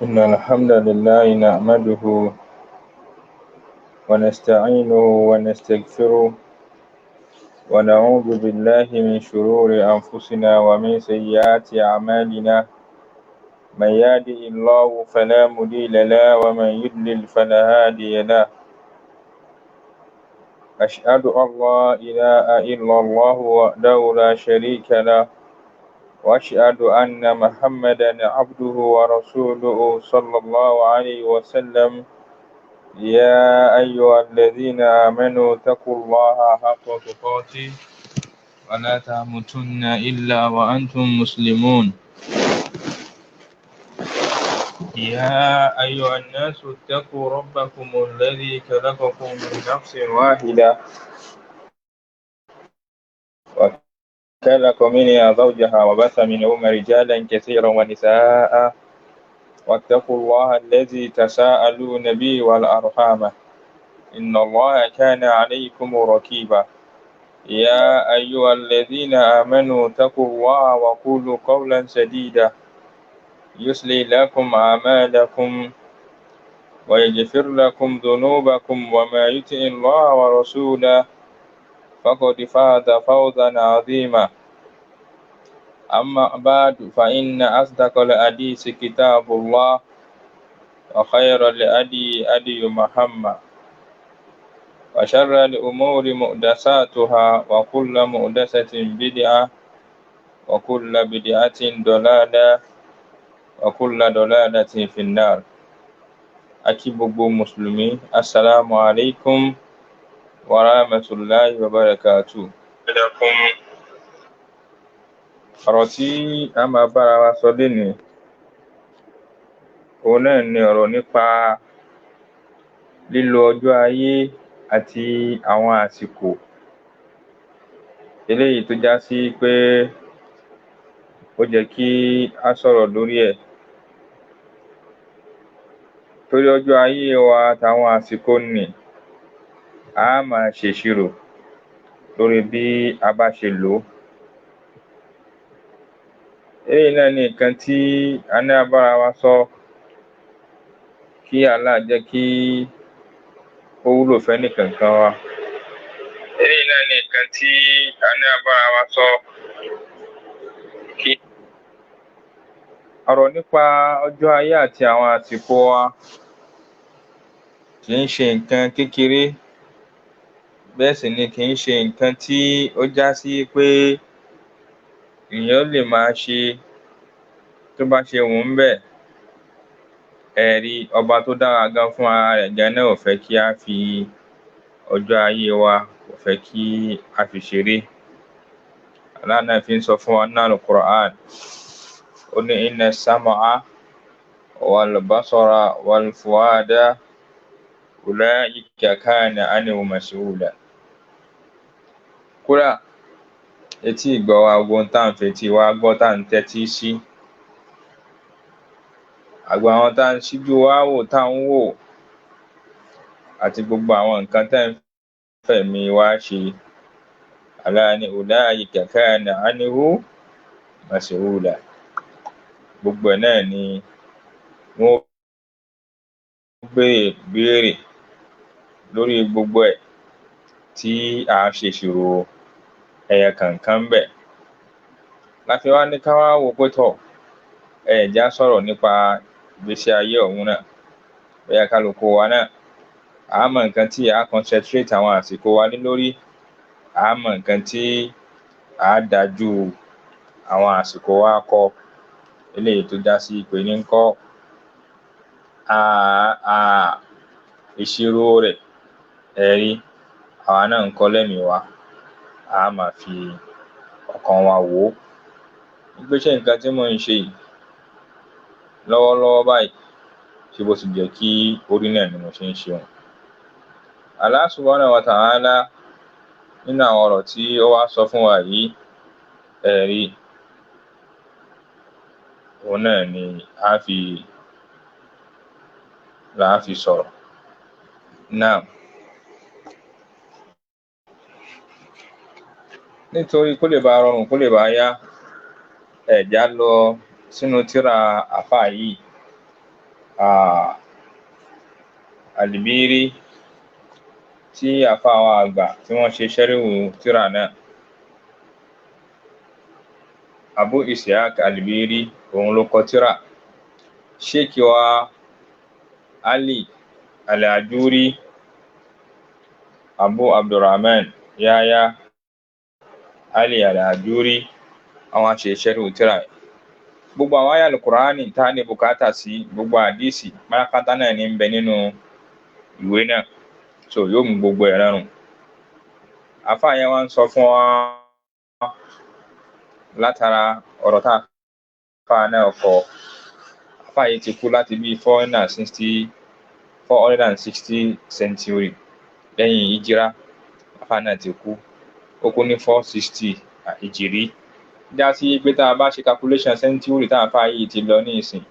إن الحمد لله نحمده ونستعينه ونستغفره ونعوذ بالله من شرور أنفسنا ومن سيئات أعمالنا من يهده الله فلا مضل له ومن يضلل فلا هادي له أشهد أن لا إله إلا الله وحده لا شريك له وأشهد أن محمدا عبده ورسوله صلى الله عليه وسلم يا أيها الذين آمنوا اتقوا الله حق تقاته ولا تموتن إلا وأنتم مسلمون يا أيها الناس اتقوا ربكم الذي خلقكم من نفس واحدة وخلق منها زوجها وبث منهما رجالا كثيرا ونساء واتقوا الله الذي تساءلون به والأرحام إن الله كان عليكم رقيبا يا أيها الذين آمنوا اتقوا الله وقولوا قولا سديدا يصلح لكم أعمالكم ويغفر لكم ذنوبكم وما يطع الله ورسوله فقد فاز فوزا عظيما أما بعد فإن أصدق الحديث كتاب الله وخير الهدي هدي محمد وشر الأمور محدثاتها وكل محدثة بدعة وكل بدعة ضلالة وكل ضلالة في النار. Akí gbogbo Mùsùlùmí, Assalamu alaikum wa rahmatullahi wa barakatuh. Ọ̀rọ̀ tí a máa bára wa sọ lénìí, òun náà ni ọ̀rọ̀ nípa lílo ọjọ́ ayé àti àwọn àsìkò eléyìí tó já sí pé ó jẹ́ kí a sọ̀rọ̀ lórí ẹ̀. Torí ọjọ́ ayé wa àtàwọn àsìkò nì, a máa ṣèṣirò lórí bí a bá ṣe lò ó. Eléyìí náà ni nǹkan tí a ní a bára wa sọ, kí Allah jẹ́ kí ó wúlò fẹ́nìkọ̀ọ̀kan wa. Eléyìí náà ni nǹkan tí a ní a bára wa sọ, kí ọ̀rọ̀ nípa ọjọ́ ayé àti àwọn àsìkò wa kì í ṣe nǹkan kékeré, bẹ́ẹ̀ sì ni kì í ṣe nǹkan tí ó já sí pé èèyàn lè máa ṣe tó bá ṣe wù ú bẹ́ẹ̀. Ẹ̀rí, ọba tó dá wa gan fún ara rẹ̀ gan náà ò fẹ́ kí a fi ọjọ́ ayé wa, kò fẹ́ kí a fi ṣeré. Allah náà fi ń sọ fún wa nínú Al-Qur'an, ó ní inna as-sam'a wal basara wal fu'ada ulaika kana anhu mas'ula. Kódà etí ìgbọ́ wa, gbogbo ohun tá à ń fetí wa gbọ́, tá à ń tẹ́tí sí, àgbà àwọn tá à ń ṣíjú wa wò, tá à ń wò, àti gbogbo àwọn nǹkan tá à ń fẹ̀mí wa ṣe, Allah ní ulaika kana anhu mas'ula. Gbogbo ẹ̀ náà ni wọ́n béèrè lórí gbogbo ẹ̀, tí a ṣe ìṣirò ẹyọ kọ̀ọ̀kan bẹ̀. Láfi wá ní ká wá wò pé tọ̀, ẹ jẹ́ á sọ̀rọ̀ nípa ìgbésí ayé ọ̀hún náà. Bóyá kálukú wa náà a mọ nǹkan tí a concentrate àwọn àsìkò wa lé lórí, a mọ nǹkan tí a dájú àwọn àsìkò wa kọ, eléyìí tó já sí pé ní ńkọ́ ìṣirò rẹ̀, ẹ̀rí, àwa náà ń kọ́ lẹ́mìí wa, a máa fi ọkàn wa wò ó wípé ṣé nǹkan tí mò ń ṣe yìí lọ́wọ́lọ́wọ́ báyìí, ṣé bó ti jẹ́ kí orí náà ni mo ṣe ń ṣe òun. Allah subhanahu wa ta'ala nínú àwọn ọ̀rọ̀ tí ó wá sọ fún wa yìí, ẹ̀rí, òun náà ni là á fi sọ̀rọ̀. Náà, nítorí kó lè bá rọrùn, kó lè bá yá, ẹ jẹ́ á lọ sínú tírà àfáà yìí, Al-Biri tí àfáà wa àgbà tí wọ́n ṣe ṣẹ́ríwù tírà náà. Abu Ishaq Al-Biri òun ló kọ tírà. Sheikh wa Ali Al-Ajuri Abu Abdurrahman Yahya Ali Al-Ajuri àwọn ṣe ṣẹ́ríwù tírà. Gbogbo àwọn àyá Al-Qur'ani tá ní bùkátà sí, gbogbo àdísì pátápátá náà ní ń bẹ nínú ìwé náà, so yóò mú gbogbo ẹ̀ rọrùn. Àfáà yẹn wá ń sọ fún wa látara ọ̀rọ̀ tá àfáà náà kọ. Àfáà yìí ti kú láti bí 460 century lẹ́yìn hijira. Àfáà náà ti kú, ó kú ní 460 hijiri. Já sí pé tá a bá ṣe calculation century tá àfáà yìí ti lọ ní ìsìn,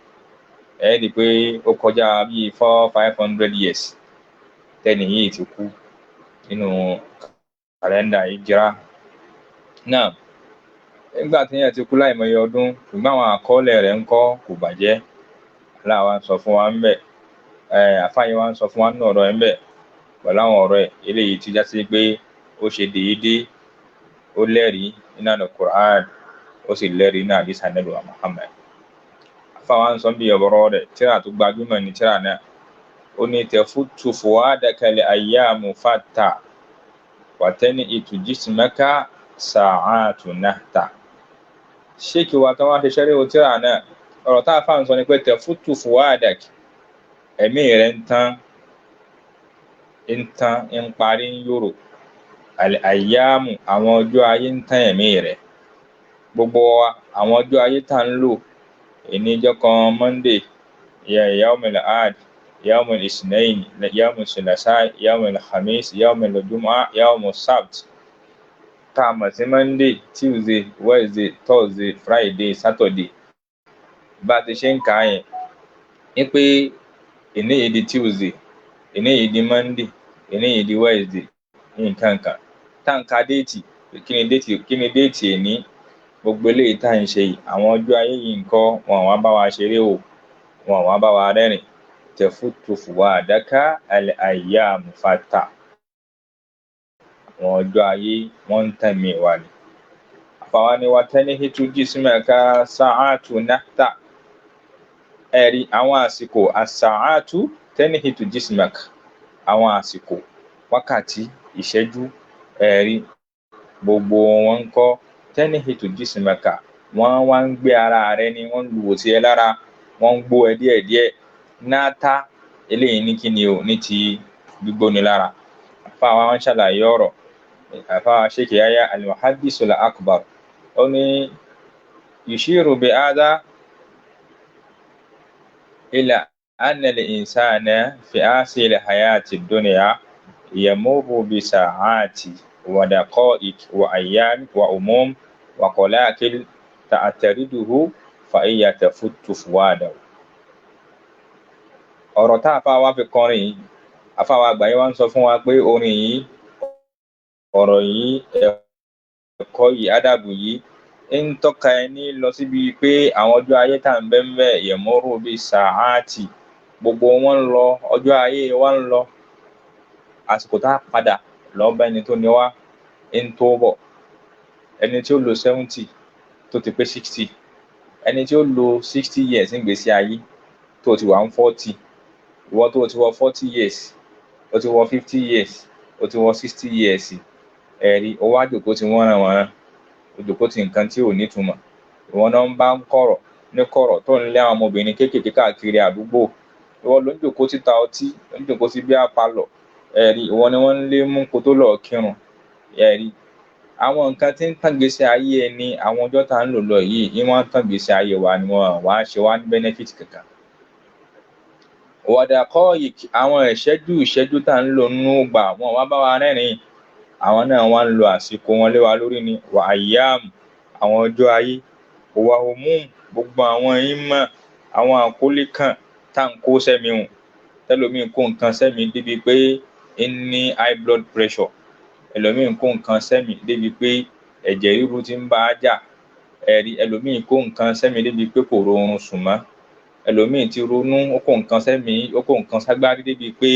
ẹ rí pé ó kọjá bí 400-500 years tẹ́ni yìí ti kú nínú kàlẹ́ndà hijira náà. Nígbà tí èèyàn ti kú láìmọye ọdún, ṣùgbọ́n àwọn àkọọ́lẹ̀ rẹ̀ ńkọ́ kò bàjẹ́. Allah wá ń sọ fún wa ń bẹ̀, àfáà yìí wá ń sọ fún wa nínú ọ̀rọ̀ ẹ̀ ń bẹ̀, pẹ̀lú àwọn ọ̀rọ̀ ẹ̀ eléyìí tí já sí pé ó ṣe déédéé, ó lẹ́rìí nínú Al-Qur'an, ó sì lẹ́rìí nínú hadith Ànábì wa Muhammad. Àfáà wá ń sọ bí ọ̀rọ̀ rẹ̀, tírà tó gbajúmọ̀ ní tírà náà. Ó ní tafutu fuadaka al-ayyamu fatta wa tan'itu jismaka sa'atu nahta. Sheikh wa tó wá ṣe ṣẹ́ríwù tírà náà, ọ̀rọ̀ tá àfáà ń sọ ni pé tafutu fuadak, ẹ̀mí rẹ̀ ń tán, ń parí ń yòrò. Al-ayyamu, àwọn ọjọ́ ayé ń tán ẹ̀mí rẹ̀. Gbogbo wa àwọn ọjọ́ ayé tá ń lò, èní ọjọ́ kan Monday, yawmul ahad, yawmul isnain, yawmul thulatha, yawmul khamis, yawmul jumu'ah, yawmul sabt. Tá a mọ̀ sí Monday, Tuesday, Wednesday, Thursday, Friday, Saturday. Bá ti ṣe ń kà yẹn ní pé èní yìí di Tuesday, èní yìí di Monday, èní yìí di Wednesday, nǹkan kan. Tá ń ka déètì, kí ni déètì èní? Gbogbo eléyìí tá ń ṣe yìí, àwọn ọjọ́ ayé yìí ńkọ́, wọn wá bá wa ṣeré o, wọn wá bá wa rẹ́rìn. Tafutu fuadaka al-ayyamu fatta. Àwọn ọjọ́ ayé wọ́n ń tàn mí wá ni. Àfáà ni wa tan'itu jismaka sa'atu nahta. Ẹ̀rí àwọn àsìkò as-sa'atu tan'itu jismaka, àwọn àsìkò, wákàtí, ìṣẹ́jú, ẹ̀rí gbogbo wọn ńkọ́ tan'itu jismaka, wọ́n wá ń gbé ara rẹ ni, wọ́n lù wò sí ẹ lára, wọ́n ń gbó ẹ díẹ̀díẹ̀. Náta eléyìí ní kí ni o, ní ti gbígbóni lára. Àfáà wa ń ṣàlàyé ọ̀rọ̀. Àfáà Sheikh Yahya al-Muhaddis al-Akbar, ó ní yushiru bi hadha ila anna al-insana fi hadhihi al-hayati ad-dunya yamurru bi sa'ati wa daqa'iq wa ayyam wa umum wa qalaqil ta'tariduhu fa hiya tafutu fuadahu. Ọ̀rọ̀ tá àfáà wa fi kọrin yìí, àfáà wa àgbà yìí wá ń sọ fún wa pé orin yìí, ọ̀rọ̀ yìí, ẹ̀kọ́ yìí, ádàbù yìí ń tọ́ka ẹni lọ síbi pé àwọn ọjọ́ ayé tá ń bẹ yamurru bi sa'ati, gbogbo wọn ń lọ, ọjọ́ ayé wa ń lọ. Àsìkò tá padà lọ bá ẹni tó ní wá ń tó bọ̀. Ẹni tí ó lo 70 tó ti pé 60, ẹni tí ó lo 60 years ń gbésí ayé tó ti wà ń 40, ìwọ tó ti wọ 40 years, ó ti wọ 50 years, ó ti wọ 60 years, ẹ̀rí ó wá jókòó tí wọ́n ràn wọ́n, ó jókòó tí nǹkan tí ò nítumọ̀. Ìwọ náà ń bá ń kọ̀rọ̀ ní kọ̀rọ̀ tó ń lé àwọn ọmọbìnrin kéékèèké káàkiri àdúgbò. Ìwọ ló ń jókòó síta ọtí, ló ń jókòó sí bí àpalọ̀, ẹ̀rí ìwọ ni wọ́n ń lé mú kó tó lọ kírun, ẹ̀rí. Àwọn nǹkan tí ń tàn gbèsè ayé ẹni, àwọn ọjọ́ tá ń lò lọ yìí, ìwọ̀n tàn gbèsè ayé wa ni wọ́n wá ṣe wá ní benefit kankan. Wa daqa'iq, àwọn ìṣẹ́jú tá ń lò nínú ìgbà, wọn wá bá wa rẹ́rìn. Àwọn náà wá ń lo àsìkò wọn lé wa lórí ni. Wa ayyam, àwọn ọjọ́ ayé. Wa umum, gbogbo àwọn ìmọ̀, àwọn àkólé kan tá ń kó sẹ́mi hùn. Tẹ́lòmíì kó nǹkan sẹ́mi débi pé ń ní high blood pressure. Ẹlòmíì kó nǹkan sẹ́mi débi pé ẹ̀jẹ̀ ríru ti ń bá a jà. Ẹ̀rí ẹlòmíì kó nǹkan sẹ́mi débi pé kò rọrùn sùn mọ́. ẹlòmíì ti ronú ó kó nǹkan sẹ́mi ó kó nǹkan ságbárí débi pé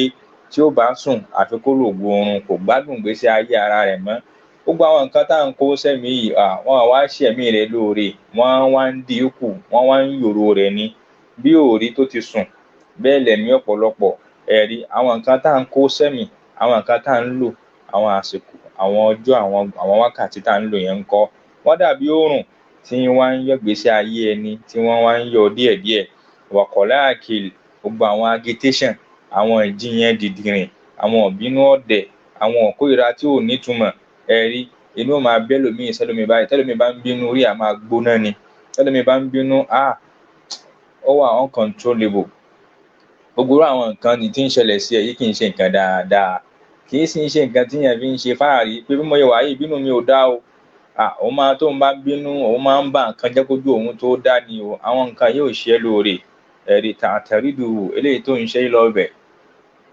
tí ó bá sùn àfi kó lòògùn oorun kò gbádùn ìgbésí ayé ara rẹ̀ mọ́. Gbogbo àwọn nǹkan tá à ń kó sẹ́mi yìí wọ́n wá ṣẹ̀mí rẹ̀ lóore wọ́n wá ń dín kù wọ́n wá ń yòrò rẹ̀ ni bí òòrí tó ti sùn bẹ́ẹ̀ lẹ̀mí ọ̀pọ̀lọpọ̀ ẹ̀rí àwọn nǹkan tá à ń kó sẹ́mi àwọn nǹkan tá à ń lò àwọn àsìkò àwọn ọjọ́ àwọn wákàtí tá à ń lò yẹn ń kọ́ wọ́n dàbí oòrùn tí wọ́n ń yọ ìgbésí ayé ẹni tí wọ́n wá ń yọ díẹ̀díẹ̀ wàkọ̀lá àkìlì gbogbo àwọn agitation àwọn ìjiyàn dìdìrìn àwọn ìbínú ọ̀dẹ̀ àwọn ìkórìíra tí ò nítumọ̀ ẹ̀rí inú ò máa bẹ́lòmíì sẹ́lòmíì báyìí tẹ́lòmíì bá ń bínú orí à máa gbóná ni tẹ́lòmíì bá ń bínú ó wà uncontrollable gbogbo àwọn nǹkan ní tí ń ṣẹlẹ̀ sí ẹ yìí kì í ṣe nǹkan dáadáa kì í sì ń ṣe nǹkan tí yẹn fi ń ṣe fáàrí pé bí mo yẹ wà yìí bínú mi ò dá o òun máa tó ń bá bínú òun máa ń bá nǹkan jẹ́ kójú òun tó dá ni o àwọn nǹkan yóò ṣe é lóore ẹ̀rí tààtàrídù eléyìí tó ń ṣe é lọ́bẹ̀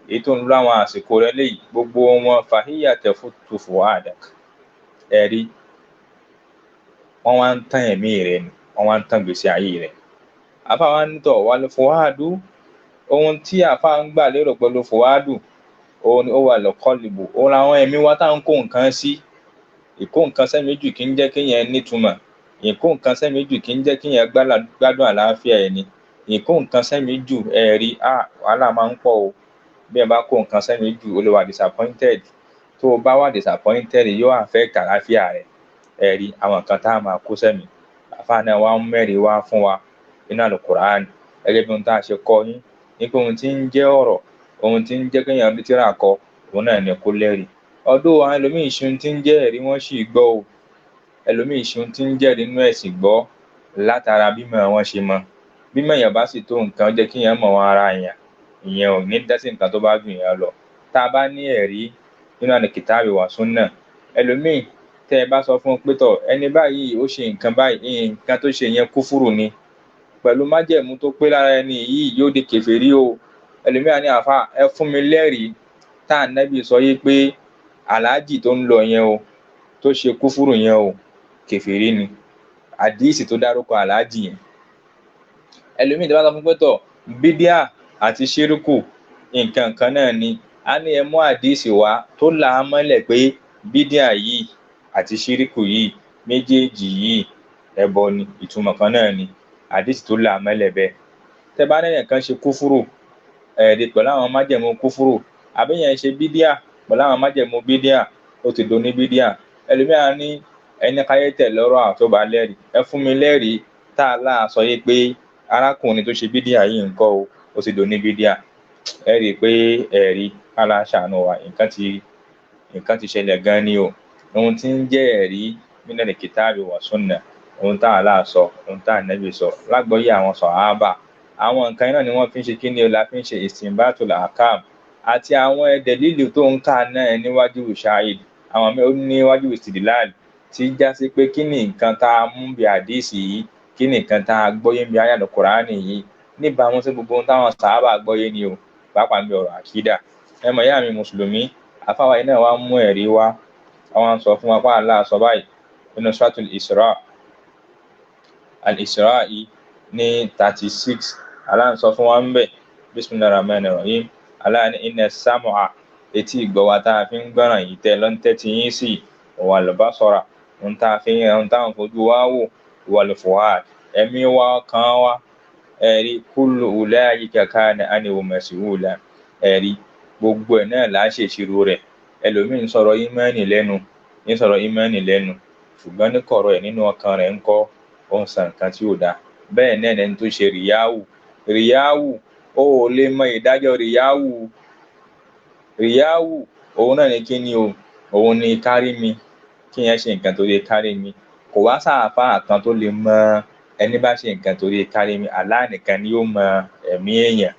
èyí tó ń lo àwọn àsìkò rẹ léyìí gbogbo wọn fàhíyà tẹ̀fútù fuadak ẹ̀rí wọ́n wá ń tán ẹ̀mí rẹ ni wọ́n wá ń tán gbèsè ayé rẹ àfáà ń tọ̀ wà lọ fuadu ohun tí àfáà ń gbà lérò pẹ̀lú fuadu òun ni ó wà lọ́kọ́lìbù òun làwọn ẹ̀mí wa tá à ń kó nǹkan sí ìkó nǹkan sẹ́mi jù kì í jẹ́ kéèyàn nítumọ̀ ìkó nǹkan sẹ́mi jù kì í jẹ́ kéèyàn gbádùn àlàáfíà ẹni ìkó nǹkan sẹ́mi jù ẹ̀rí wàhálà máa ń pọ̀ o bí ẹ bá kó nǹkan sẹ́mi jù o lè wà disappointed tó o bá wà disappointed yóò affect àlàáfíà rẹ ẹ̀rí àwọn nǹkan tá a máa kó sẹ́mi àfáà náà wá ń mẹ́rin wá fún wa nínú Al-Qur'an gẹ́gẹ́ bí ohun tá a ṣe kọ́ yín nípa ohun tí ń jẹ́ ọ̀rọ̀ ohun tí ń jẹ́ kéèyàn rí tírà kọ òun náà ni kó lẹ́rìí ọdún àwọn ẹlòmíì ṣe ohun tí ń jẹ́ ẹ̀rí wọ́n sì gbọ́ o ẹlòmíì ṣe ohun tí ń jẹ́ ẹ̀rí nínú ẹ̀sìn gbọ́ látara bímọ wọn ṣe mọ bímọ èèyàn bá sì tó nǹkan jẹ́ kéèyàn mọ̀ wọn ara èèyàn ìyẹn ò ní dá sí nǹkan tó bá dùn yẹn lọ tá a bá ní ẹ̀rí nínú Al-Kitabi wa Sunnah ẹlòmíì tẹ́ ẹ bá sọ fún un pé tọ̀ ẹni báyìí ó ṣe nǹkan báyìí nǹkan tó ṣe yẹn kúfùrù ni pẹ̀lú májẹ̀mú tó pé lára ẹni yìí yóò di kèfèrí o ẹlòmíà ní àfáà ẹ fún mi lẹ́rìí tá Ànábì sọ yìí pé aláàjì tó ń lọ yẹn o tó ṣe kúfùrù yẹn o kèfèrí ni àdíìsì tó dárúkọ aláàjì yẹn ẹlòmíì tó bá sọ fún pé tọ̀ bídíà àti ṣírùkù nǹkan kan náà ni a ní ẹ mú àdíìsì wá tó là á mọ́lẹ̀ pé bídíà yìí àti ṣírùkù yìí méjèèjì yìí ẹbọ ni ìtumọ̀ kan náà ni àdíìsì tó là á mọ́lẹ̀ bẹ́ẹ̀ tẹ́ bá nẹ́yìn kan ṣe kúfùrù ẹ̀ẹ́dì pẹ̀lú àwọn májẹ̀mú kúfùrù àbíyàn ṣe bídíà pẹ̀lú àwọn májẹ̀mú bídíà ó ti do ní bídíà ẹlòmíà ní ẹni káyé tẹ̀ lọ́rọ̀ àtọ́ba lẹ́rìí ẹ fún mi lẹ́rìí tá a láà sọ yìí pé arákùnrin tó ṣe bídíà yìí ń kọ́ o ó ti do ní bídíà ẹ rí i pé ẹ̀rí aláṣàánú wa nǹkan ti ṣẹlẹ̀ gan ni o ohun tí ń jẹ́ ẹ̀rí nínú Al-Kitabi wa Sunnah ohun tá a láà sọ ohun tá Ànábì sọ lágbọ́yé àwọn sàhábà àwọn nǹkan náà ni wọ́n fi ń ṣe kí ni o la fi ń ṣe istinbatul ahkam àti àwọn ẹ̀dẹ̀ lílù tó ń kà náà níwájú shahid àwọn níwájú istidlal tí já sí pé kí ni nǹkan tá a mú bí àdíìsì yìí kí ni nǹkan tá a gbọ́yé bí àyá Al-Qur'ani yìí níbàámu sí gbogbo ohun táwọn sàhábà gbọ́yé ni o pàápàá bí ọ̀rọ̀ àkídà ẹ mọ̀ ìyá mi mùsùlùmí àfáwà yìí náà wá mú ẹ̀rí wá àwọn sọ fún wa pé Allah sọ báyìí nínú Suratul Isra al-Isra yìí ní 36 Allah ń sọ fún wa ń bẹ̀ Bismillahir Rahmanir Rahim Allah ní inna sam'a etí ìgbọ́wà tá a fi ń gbọ́ràn yìí tẹ́ lọ́n tẹ́tí yín sí wal basara ohun tá a fi ń ohun táwọn fojú wá wò wal fuad ẹ̀mí wa kan wá ẹ̀rí kullu ulaika kana anhu mas'ula ẹ̀rí gbogbo ẹ̀ náà là á ṣèṣirò rẹ̀ ẹlòmíì ń sọ̀rọ̀ ìmánì lẹ́nu ṣùgbọ́n ní kọ̀rọ̀ ẹ̀ nínú ọkàn rẹ̀ ń kọ́ ó ń san nǹkan tí ò dáa bẹ́ẹ̀ náà ẹni tó ṣe ríyáwù ó lè mọ ìdájọ́ ríyáwù òun náà ní kí ni o òun ni kárí mi kí yẹn ṣe nǹkan torí kárí mi kò wá sáàfáà kan tó lè mọ ẹni bá ṣe nǹkan torí kárí mi Allah nìkan ni ó mọ ẹ̀mí èèyàn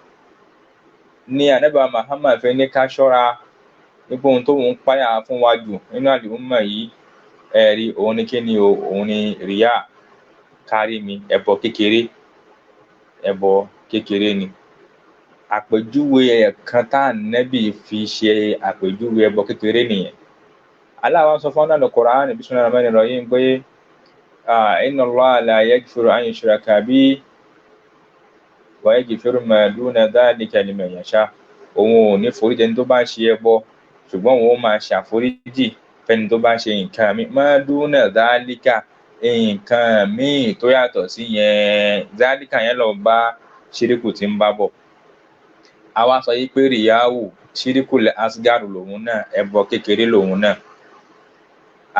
ní Ànábì Muhammad fẹ́ ní ká ṣọ́ra nípa ohun tó ń páyà fún wa jù nínú àlùmọ̀ yìí ẹ̀rí òun ni kí ni o òun ni ríyà kárí mi ẹbọ kékeré ni àpèjúwe ẹ̀kan tá Ànábì fi ṣe àpèjúwe ẹbọ kékeré nìyẹn Allah wá sọ fún Al-Qur'an Bismillahir Rahmanir Rahim pé inna Allaha la yaghfiru an yushraka bihi wa yaghfiru ma duna dhalika liman yasha òun ò ní foríjì ẹni tó bá ṣe ẹbọ ṣùgbọ́n òun ó máa ṣàforíjì fẹ́ni tó bá ṣe nǹkan mi ma duna dhalika nǹkan míì tó yàtọ̀ sí yẹn dhalika yẹn lọ bá ṣíríkù tí ń bá bọ̀. àwa sọ yìí pé rìyáwù ṣíríkù asgaru lòun náà ẹbọ kékeré lòun náà.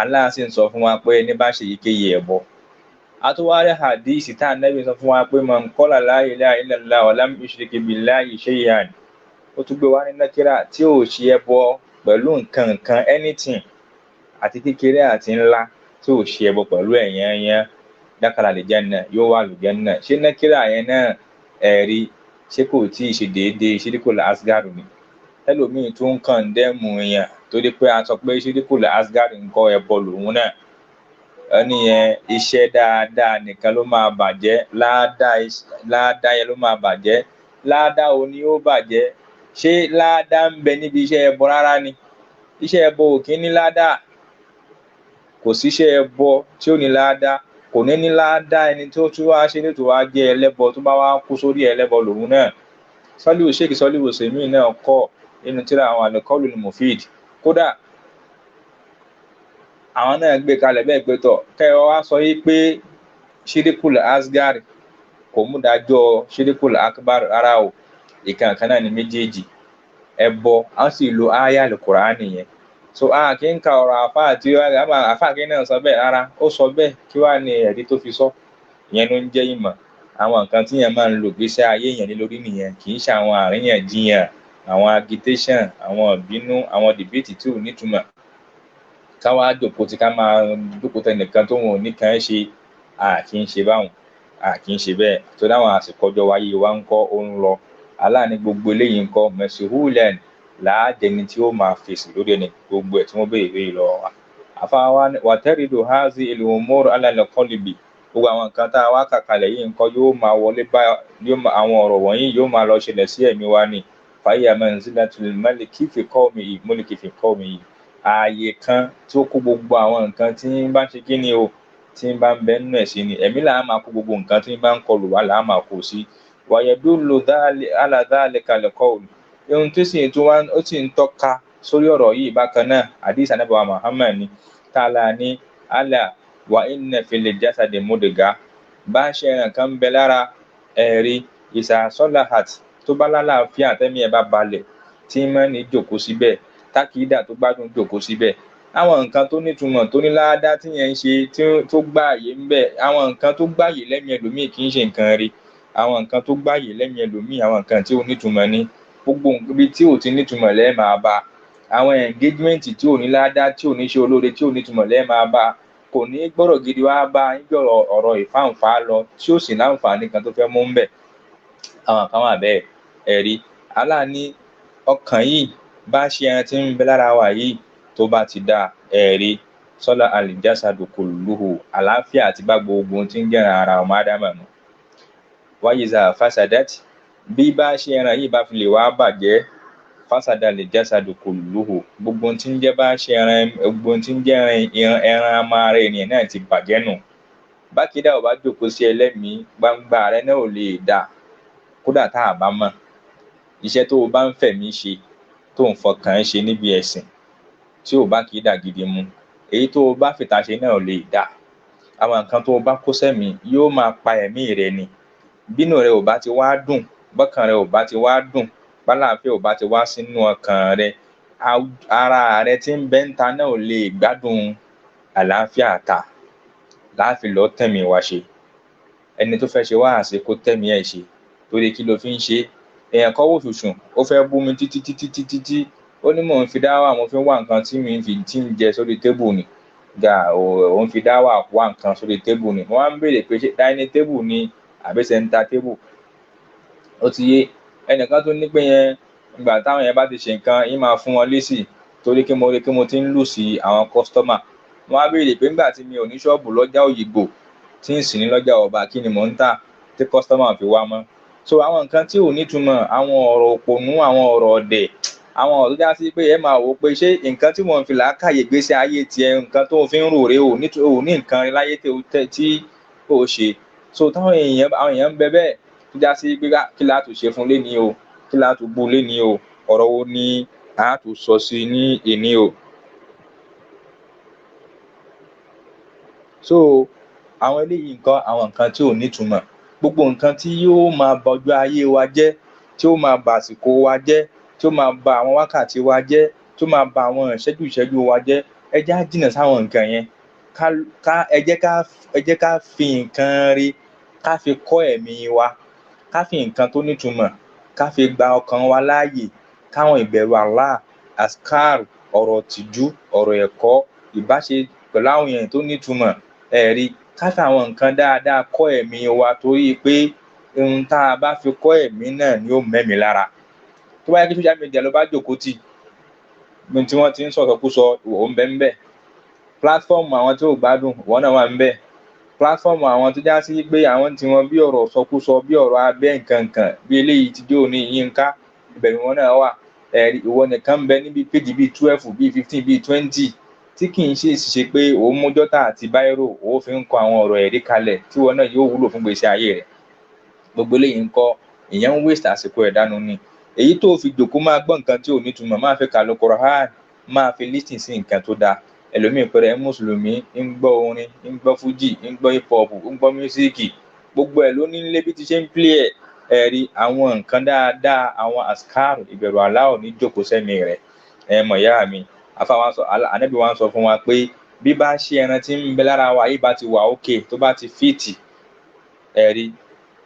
Allah sì ń sọ fún wa pé ní bá ṣe yíkéyìí ẹbọ. àtúwárí hadisi tá Ànábì sọ fún wa pé man qala la ilaha illallah wa lam yushrik billahi shay'an ó tún gbé wá ní nàkírà tí ò ṣe ẹbọ pẹ̀lú nǹkan anything àti kékeré àti ńlá tí ò ṣe ẹbọ pẹ̀lú ẹ̀yẹn yẹn dakhala al-janna yóò wà al-janna. ṣé nàkírà yẹn náà ẹ̀rí ṣé kò tí ì ṣe déédéé ṣíríkùl asgaru ni? ẹlòmíì tún ń kàn dẹ́mu èèyàn torí pé a sọ pé ṣíríkùl asgaru ń kọ́ ẹbọ lòun náà. ẹni yẹn iṣẹ́ dáadáa nìkan ló máa bàjẹ́, láàdá yẹn ló máa bàjẹ́. láàdá o ni ó bàjẹ́? ṣé láàdá ń bẹ níbi iṣẹ́ ẹbọ rárá ni? iṣẹ́ ẹbọ ò kí ní láàdá, kò síṣẹ́ ẹbọ tí ò ní láàdá, kò ní láàdá ẹni tó tún wá ṣe nítorí wá jẹ́ ẹlẹ́bọ tó bá wá kú sórí ẹlẹ́bọ lòun náà. Sheikh Salihu Uthaymin náà kọ́ nínú tírà àwọn al-Qawlul Mufid. kódà àwọn náà gbé kalẹ̀ bẹ́ẹ̀ pé tọ̀ kẹ́ ọ wá sọ yí pé ṣíríkùl asgar kò mú dájọ́ ṣíríkùl akbar rárá o, ìkànkan náà ni méjèèjì ẹbọ. a sì lo áyà al-Qur'ani yẹn. so a kì í ka ọ̀rọ̀ àfáà tí àfáà kì í náà sọ bẹ́ẹ̀ rárá, ó sọ bẹ́ẹ̀ kí wàá ní ẹ̀rí tó fi sọ. ìyẹn ló ń jẹ́ ìmọ̀. àwọn nǹkan tí yẹn máa ń lo gbèsè ayé yẹn ní lórí nìyẹn, kì í ṣe àwọn àríyànjiyàn, àwọn agitation, àwọn ìbínú, àwọn debate tí ò nítumọ̀. káwá jòkó tí ká máa jókòó tẹnìkan tó wọn ò ní kàn ṣe, kì í ṣe báwọn, kì í ṣe bẹ́ẹ̀. tó dáwọn àsìkò ọjọ́ wáyé wa ń kọ́ ó ń lọ. aláàní gbogbo eléyìí ń kọ́ mẹsìhúlẹ̀n láàjẹni tí ó máa fèsì lórí ẹni gbogbo ẹ̀ tí wọ́n béèrè lọ wa. àfáwa wàtẹ́rìdò hazi ìlúmọ́rù alálẹ́kọ́lìbì gbogbo àwọn nǹkan tá a wá kàkalẹ̀ yìí nǹkan yóò máa wọlé bá àwọn ọ̀rọ̀ wọ̀nyí yóò máa lọ ṣẹlẹ̀ sí ẹ̀mí wa ni. fàyà manzilatul maliki fi qawmihi mulki fi qawmihi ààyè kan tó kó gbogbo àwọn nǹkan tí ń bá ń ṣe kíni o, tí ń bá ń bẹ nínú ẹ̀ sí ni. ẹ̀mí là á máa kó gbogbo nǹkan tí ń bá ń kọlù wá là á máa kó sí. wàyẹ̀dúlò ala dhalika al-qawl ohun tó sì tún wá ó sì ń tọ́ka sórí ọ̀rọ̀ yìí bákan náà. hadith Ànábì wa Muhammad ni tààlà ní ala wa inna fil jasadi mudga bá ṣe ẹran kan bẹ lára ẹ̀rí ìsà solahat tó bá lálàáfíà tẹ́mi ẹ̀ bá balẹ̀ tí mọ́ ní jòkó síbẹ̀ tákìdá tó gbádùn jòkó síbẹ̀. àwọn nǹkan tó nítumọ̀ tó ní láàdá tí yẹn ń ṣe tó gbáàyè ń bẹ, àwọn nǹkan tó gbáàyè lẹ́mìí ẹlòmíì kì í ṣe nǹkan rí. àwọn nǹkan tó gbáàyè lẹ́mìí ẹlòmíì àwọn nǹkan tí ò nítumọ̀ ní. gbogbo ibi tí ò ti nítumọ̀ lẹ́ẹ̀ máa bá. àwọn engagement tí ò ní láàdá tí ò ní ṣe olóore tí ò nítumọ̀ lẹ́ẹ̀ máa bá. kò ní gbọ́rọ̀ gidi wá bá níbi ọ̀rọ̀ ìfáǹfà lọ tí ó sì láǹfààní kan tó fẹ́ mú ń bẹ̀. àwọn kan wà bẹ́ẹ̀ ẹ̀rí. aláàní ọkàn yìí bá ṣe ẹran tí ń bẹ lára wa yìí tó bá ti dá ẹ̀rí sọ́lá al-jasadu kulluhu àlàáfíà àti bá gbogbo tí ń jẹ́ràn ara ọmọ ádámà nù. wáyíza fasadat bí bá ṣe ẹran yìí bá fi lè wá bàjẹ́ fasada al-jasadu kulluhu gbogbo tí ń jẹ́ bá ṣe ẹran gbogbo tí ń jẹ́ ẹran amára ènìyàn náà ti bàjẹ́ nù. bákídà ò bá jókòó sí ẹlẹ́mìí gbangba rẹ náà ò lè dá kódà tá a bá mọ̀. iṣẹ́ tó o bá ń fẹ̀mí ṣe tó ń fọkàn ṣe níbi ẹ̀sìn tí ò bá kì í dà gidi mu, èyí tó o bá fìtà ṣe náà ò lè dá. àwọn nǹkan tó o bá kó sẹ́mi yóò máa pa ẹ̀mí rẹ ni. bínú rẹ ò bá ti wá dùn, bọ́kàn rẹ ò bá ti wá dùn, bálàáfíà ò bá ti wá sínú ọkàn rẹ, ara rẹ tí ń bẹ ń ta náà ò lè gbádùn àlàáfíà ta. láàfin lọ tẹ̀mí wa ṣe. ẹni tó fẹ́ ṣe wá àṣẹ kó tẹ̀mí ẹ̀ ṣe torí kí ló fi ń ṣe. èèyàn kan wò ṣùṣùn ó fẹ́ bú mi títí ó ní mò ń fi dáwà mo fi ń wá nǹkan tí mi fi tí ń jẹ sórí tébù ni. òun fi dáwà wá nǹkan sórí tébù ni. wọ́n á ń béèrè pé ṣé dining tébù ni àbí center tébù. ó ti yé. ẹnìkan tó ní pé yẹn ìgbà táwọn yẹn bá ti ṣe nǹkan yín máa fún wọn lésì torí kí mo ti ń lù sí àwọn kọ́sítọ́mà. wọ́n á béèrè pé nígbà tí mi ò ní ṣọ́ọ̀bù lọ́jà Òyìngbò tí ń sì ní lọ́jà Ọba kí ni mò ń tà tí kọ́sítọ́mà fi wá mọ́. so àwọn nǹkan tí ò nítumọ̀, àwọn ọ̀rọ̀ òpònú, àwọn ọ̀rọ̀ ọ̀dẹ̀, àwọn ọ̀rọ̀ tó já sí pé ẹ máa wò pé ṣé nǹkan tí wọ́n fi làákàyè gbésí ayé tiẹ̀ nǹkan tó fi ń rò rè ò ní nǹkan láyé tí ò ṣe. so táwọn èèyàn ń bẹ bẹ́ẹ̀ tó já sí pé kí la tún ṣe fún léni o, kí la tún bú léni o, ọ̀rọ̀ wo ni a tún sọ sí ní èní o. So àwọn eléyìí nǹkan àwọn nǹkan tí ò nítumọ̀, gbogbo nǹkan tí yóò máa ba ọjọ́ ayé wa jẹ́, tí ó máa ba àsìkò wa jẹ́, tí ó máa ba àwọn wákàtí wa jẹ́, tí ó máa ba àwọn ìṣẹ́jú wa jẹ́, ẹ jẹ́ á jìnnà sáwọn nǹkan yẹn. Ẹ jẹ́ ká fi nǹkan rí ká fi kọ́ ẹ̀mí wa, ká fi nǹkan tó nítumọ̀ ká fi gba ọkàn wa láàyè, káwọn ìbẹ̀rù Allah, askar, ọ̀rọ̀ tìjú, ọ̀rọ̀ ẹ̀kọ́, ìbáṣe pẹ̀lú àwọn èèyàn tó nítumọ̀, ẹ̀rí, ká fi àwọn nǹkan dáadáa kọ́ ẹ̀mí wa, torí pé ohun tá a bá fi kọ́ ẹ̀mí náà ni ó mẹ́mí lára. Tó bá yẹ kí social media ló bá jókòó tì, tí wọ́n ti ń sọ̀sọkúsọ, ìwọ ń bẹ ńbẹ̀. Platform àwọn tí ò gbádùn, ìwọ náà wà ńbẹ̀. Platform àwọn tó já sí pé àwọn tí wọ́n bí ọ̀rọ̀ sọkúsọ, bí ọ̀rọ̀ abẹ́ nǹkankan, bí eléyìí ti dé òní Yínká, ibẹ̀ ni wọ́n náà wà. Ẹ̀rí, ìwọ nìkan ń bẹ níbi péjì bíi 12, bíi 15, bíi 20, tí kì í ṣe pé òun mú jọ́tà àti báírò ó fi ń kọ àwọn ọ̀rọ̀ ẹ̀rí kalẹ̀ tí wọn náà yóò wúlò fún gbèsè ayé rẹ̀. Gbogbo eléyìí ń kọ́, ìyẹn ń waste àsìkò ẹ̀ dànù ni. Èyí tó fi jòkó máa gbọ́ nǹkan tí ò nítumọ̀, máa fi kàlù Kùránì, máa fi listen sí nǹkan tó dáa. Ẹlòmíì pẹ̀rẹ̀ ẹ́ mùsùlùmí, ń gbọ́ orin, ń gbọ́ fújì, ń gbọ́ hip hop, ń gbọ́ mísíkì, gbogbo ẹ̀ ló ní nílé bí ti ṣe ń play ẹ̀. Ẹ̀rí, àwọn nǹkan dáadáa, àwọn askar, ìbẹ̀rù Allah ní jókòó sẹ́mi rẹ̀. Mọ̀ ìyá mi, Ànábì wa ń sọ fún wa pé bí bá ṣe ẹran tí ń bẹ lára wa yìí bá ti wà okay, tó bá ti fìtì, ẹ̀rí,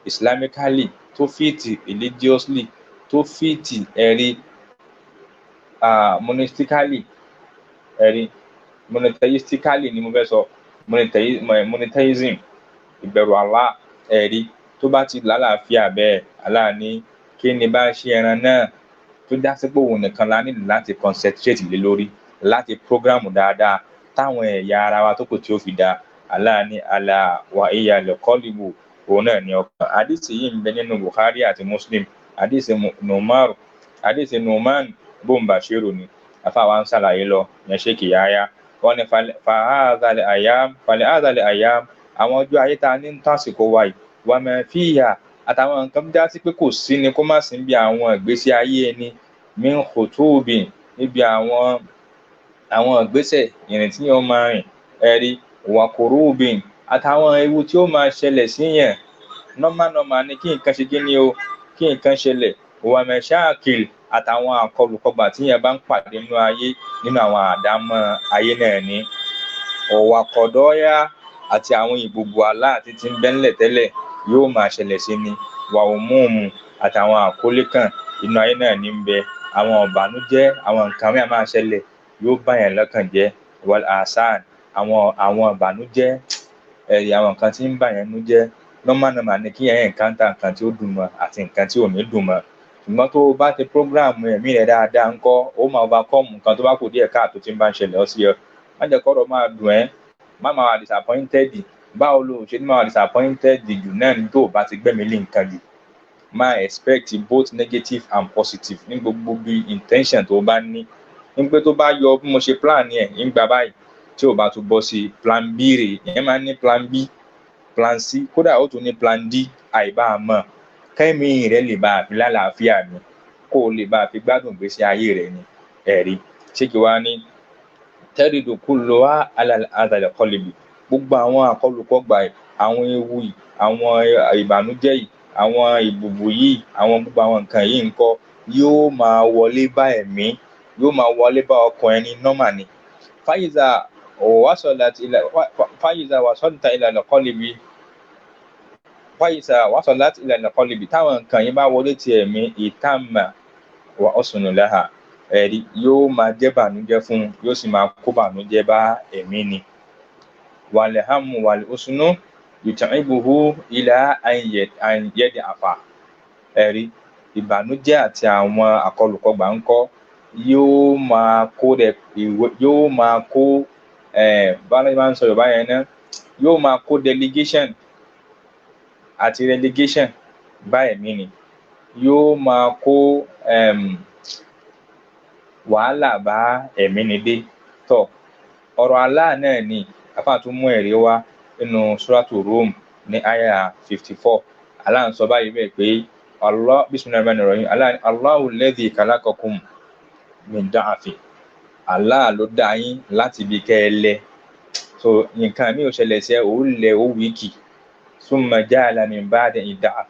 islamically, tó fìtì religiously, tó fìtì, ẹ̀rí, monistically, ẹ̀rí, monotheistically ni mo fẹ́ sọ, monotheism, ìbẹ̀rù Allah, ẹ̀rí, tó bá ti lálàáfíà bẹ́ẹ̀, Allah ní kí ni bá ṣe ẹran náà tó já sí pé òun nìkan la nílò láti concentrate lé lórí, láti program dáadáa táwọn ẹ̀yà ara wa tó kù tí ó fi dáa. Allah ní ala wa iya al-qalbu, òun náà ní ọkàn. Àdìsí yìí ń bẹ nínú Bukhari àti Muslim. Àdìsí Nu'man bun Bashir ni afáwa ń ṣàlàyé lọ, yẹn Sheikh Yahya. Wọ́n ní falihadhal ayyam, àwọn ọjọ́ ayé ta ní ń tásìkò wa yìí, wa ma fiha, àtàwọn nǹkan já sí pé kò sí ni kó má sí bí àwọn ìgbésí ayé ẹni, min khutubin, níbi àwọn ìgbésẹ̀ ìrìn tí yóò máa rìn, ẹ̀rí, wa kurubin, àtàwọn ewu tí ó máa ṣẹlẹ̀ síyàn. Normal ni kí nǹkan ṣe kíni o, kí nǹkan ṣẹlẹ̀, wa mashakil, àtàwọn àkọlùkọgbà tí yẹn bá ń pàdé nínú ayé, nínú àwọn àdámọ́ ayé náà ni. Wa qadaya, àti àwọn ìbùbù Allah àti tí ń bẹ́ńlẹ̀ tẹ́lẹ̀ yóò máa ṣẹlẹ̀ sí ni. Wa umumu, àtàwọn àkólé kan inú ayé náà ní ń bẹ. Àwọn ìbànújẹ́, àwọn nǹkan mìíràn máa ṣẹlẹ̀, yóò bá yẹn lọ́kàn jẹ́. Wal ahsan, àwọn ìbànújẹ́, ẹ̀rí, àwọn nǹkan tí ń bá yẹn nú jẹ́. Normal ni kí yẹn encounter nǹkan tí ó dùn mọ́ àti nǹkan tí ò ní dùn mọ́. Ṣùgbọ́n tó o bá ti program ẹ̀mí rẹ̀ dáadáa ńkọ́, ó máa overcome nǹkan tó bá kù díẹ̀ káàtó tí ń bá ń ṣẹlẹ̀ sí ọ. Má jẹ́ kọ́rọ̀ máa dùn ẹ́, má máa wà disappointed. Báwo lo ṣe ní máa wà disappointed jù náà ni tó o bá ti gbẹ́mi lé nǹkan jù. Má expect both negative and positive ní gbogbo bí intention tó o bá ní. Ní pé tó bá yọ bí mo ṣe plan ẹ̀ ń gba báyìí, tí o bá tún bọ́ sí plan B rè, ìyẹn máa ń ní plan B, plan C, kódà ó tún ní plan D, àìbá mọ̀. Kẹ́mi rẹ̀ lè bá àfi lálàáfíà ni, kó o lè bá àfi gbádùn ìgbésí ayé rẹ̀ ni. Ẹ̀rí, Sheikh wa ní tẹ́rìdù kulluha ala al-qalbi, gbogbo àwọn àkọlùkọgbà yìí, àwọn ewu yìí, àwọn ìbànújẹ́ yìí, àwọn ìbùbù yìí, àwọn gbogbo àwọn nǹkan yìí ńkọ́ yóò máa wọlé bá ẹ̀mí, yóò máa wọlé bá ọkàn ẹni normal ni. Faiza wasalat ila al-qalbi, Faiza wasalat ila al-qalbi, táwọn nǹkan yìí bá wọlé ti ẹ̀mí, itamma wa husnu laha, ẹ̀rí, yóò máa jẹ́ bànújẹ́ fún, yóò sì máa kó bànújẹ́ bá ẹ̀mí ni. Wal hammu wal husnu yut'ibuhu ila an yad'afa, ẹ̀rí, ìbànújẹ́ àti àwọn àkọlùkọgbà ńkọ́ yóò máa kó báyìí máa ń sọ Yorùbá yẹn náà, yóò máa kó delegation àti relegation bá ẹ̀mí ni. Yóò máa kó wàhálà bá ẹ̀mí ni dé. Tọ́ ọ̀rọ̀ Allah náà ni afá tún mú ẹ̀rí wá nínú Suratu Rum ní àyà 54. Allah ń sọ báyìí bẹ́ẹ̀ pé Allah bismillahirrahmanirrahim Allahu alladhi khalaqakum min da'afin. Allah ló dá yín láti ibi kẹ́ẹ̀lẹ́, so nǹkan mi ò ṣẹlẹ̀ sí ẹ ò lẹ̀ ó wíìkì, summa ja'ala min ba'di da'af,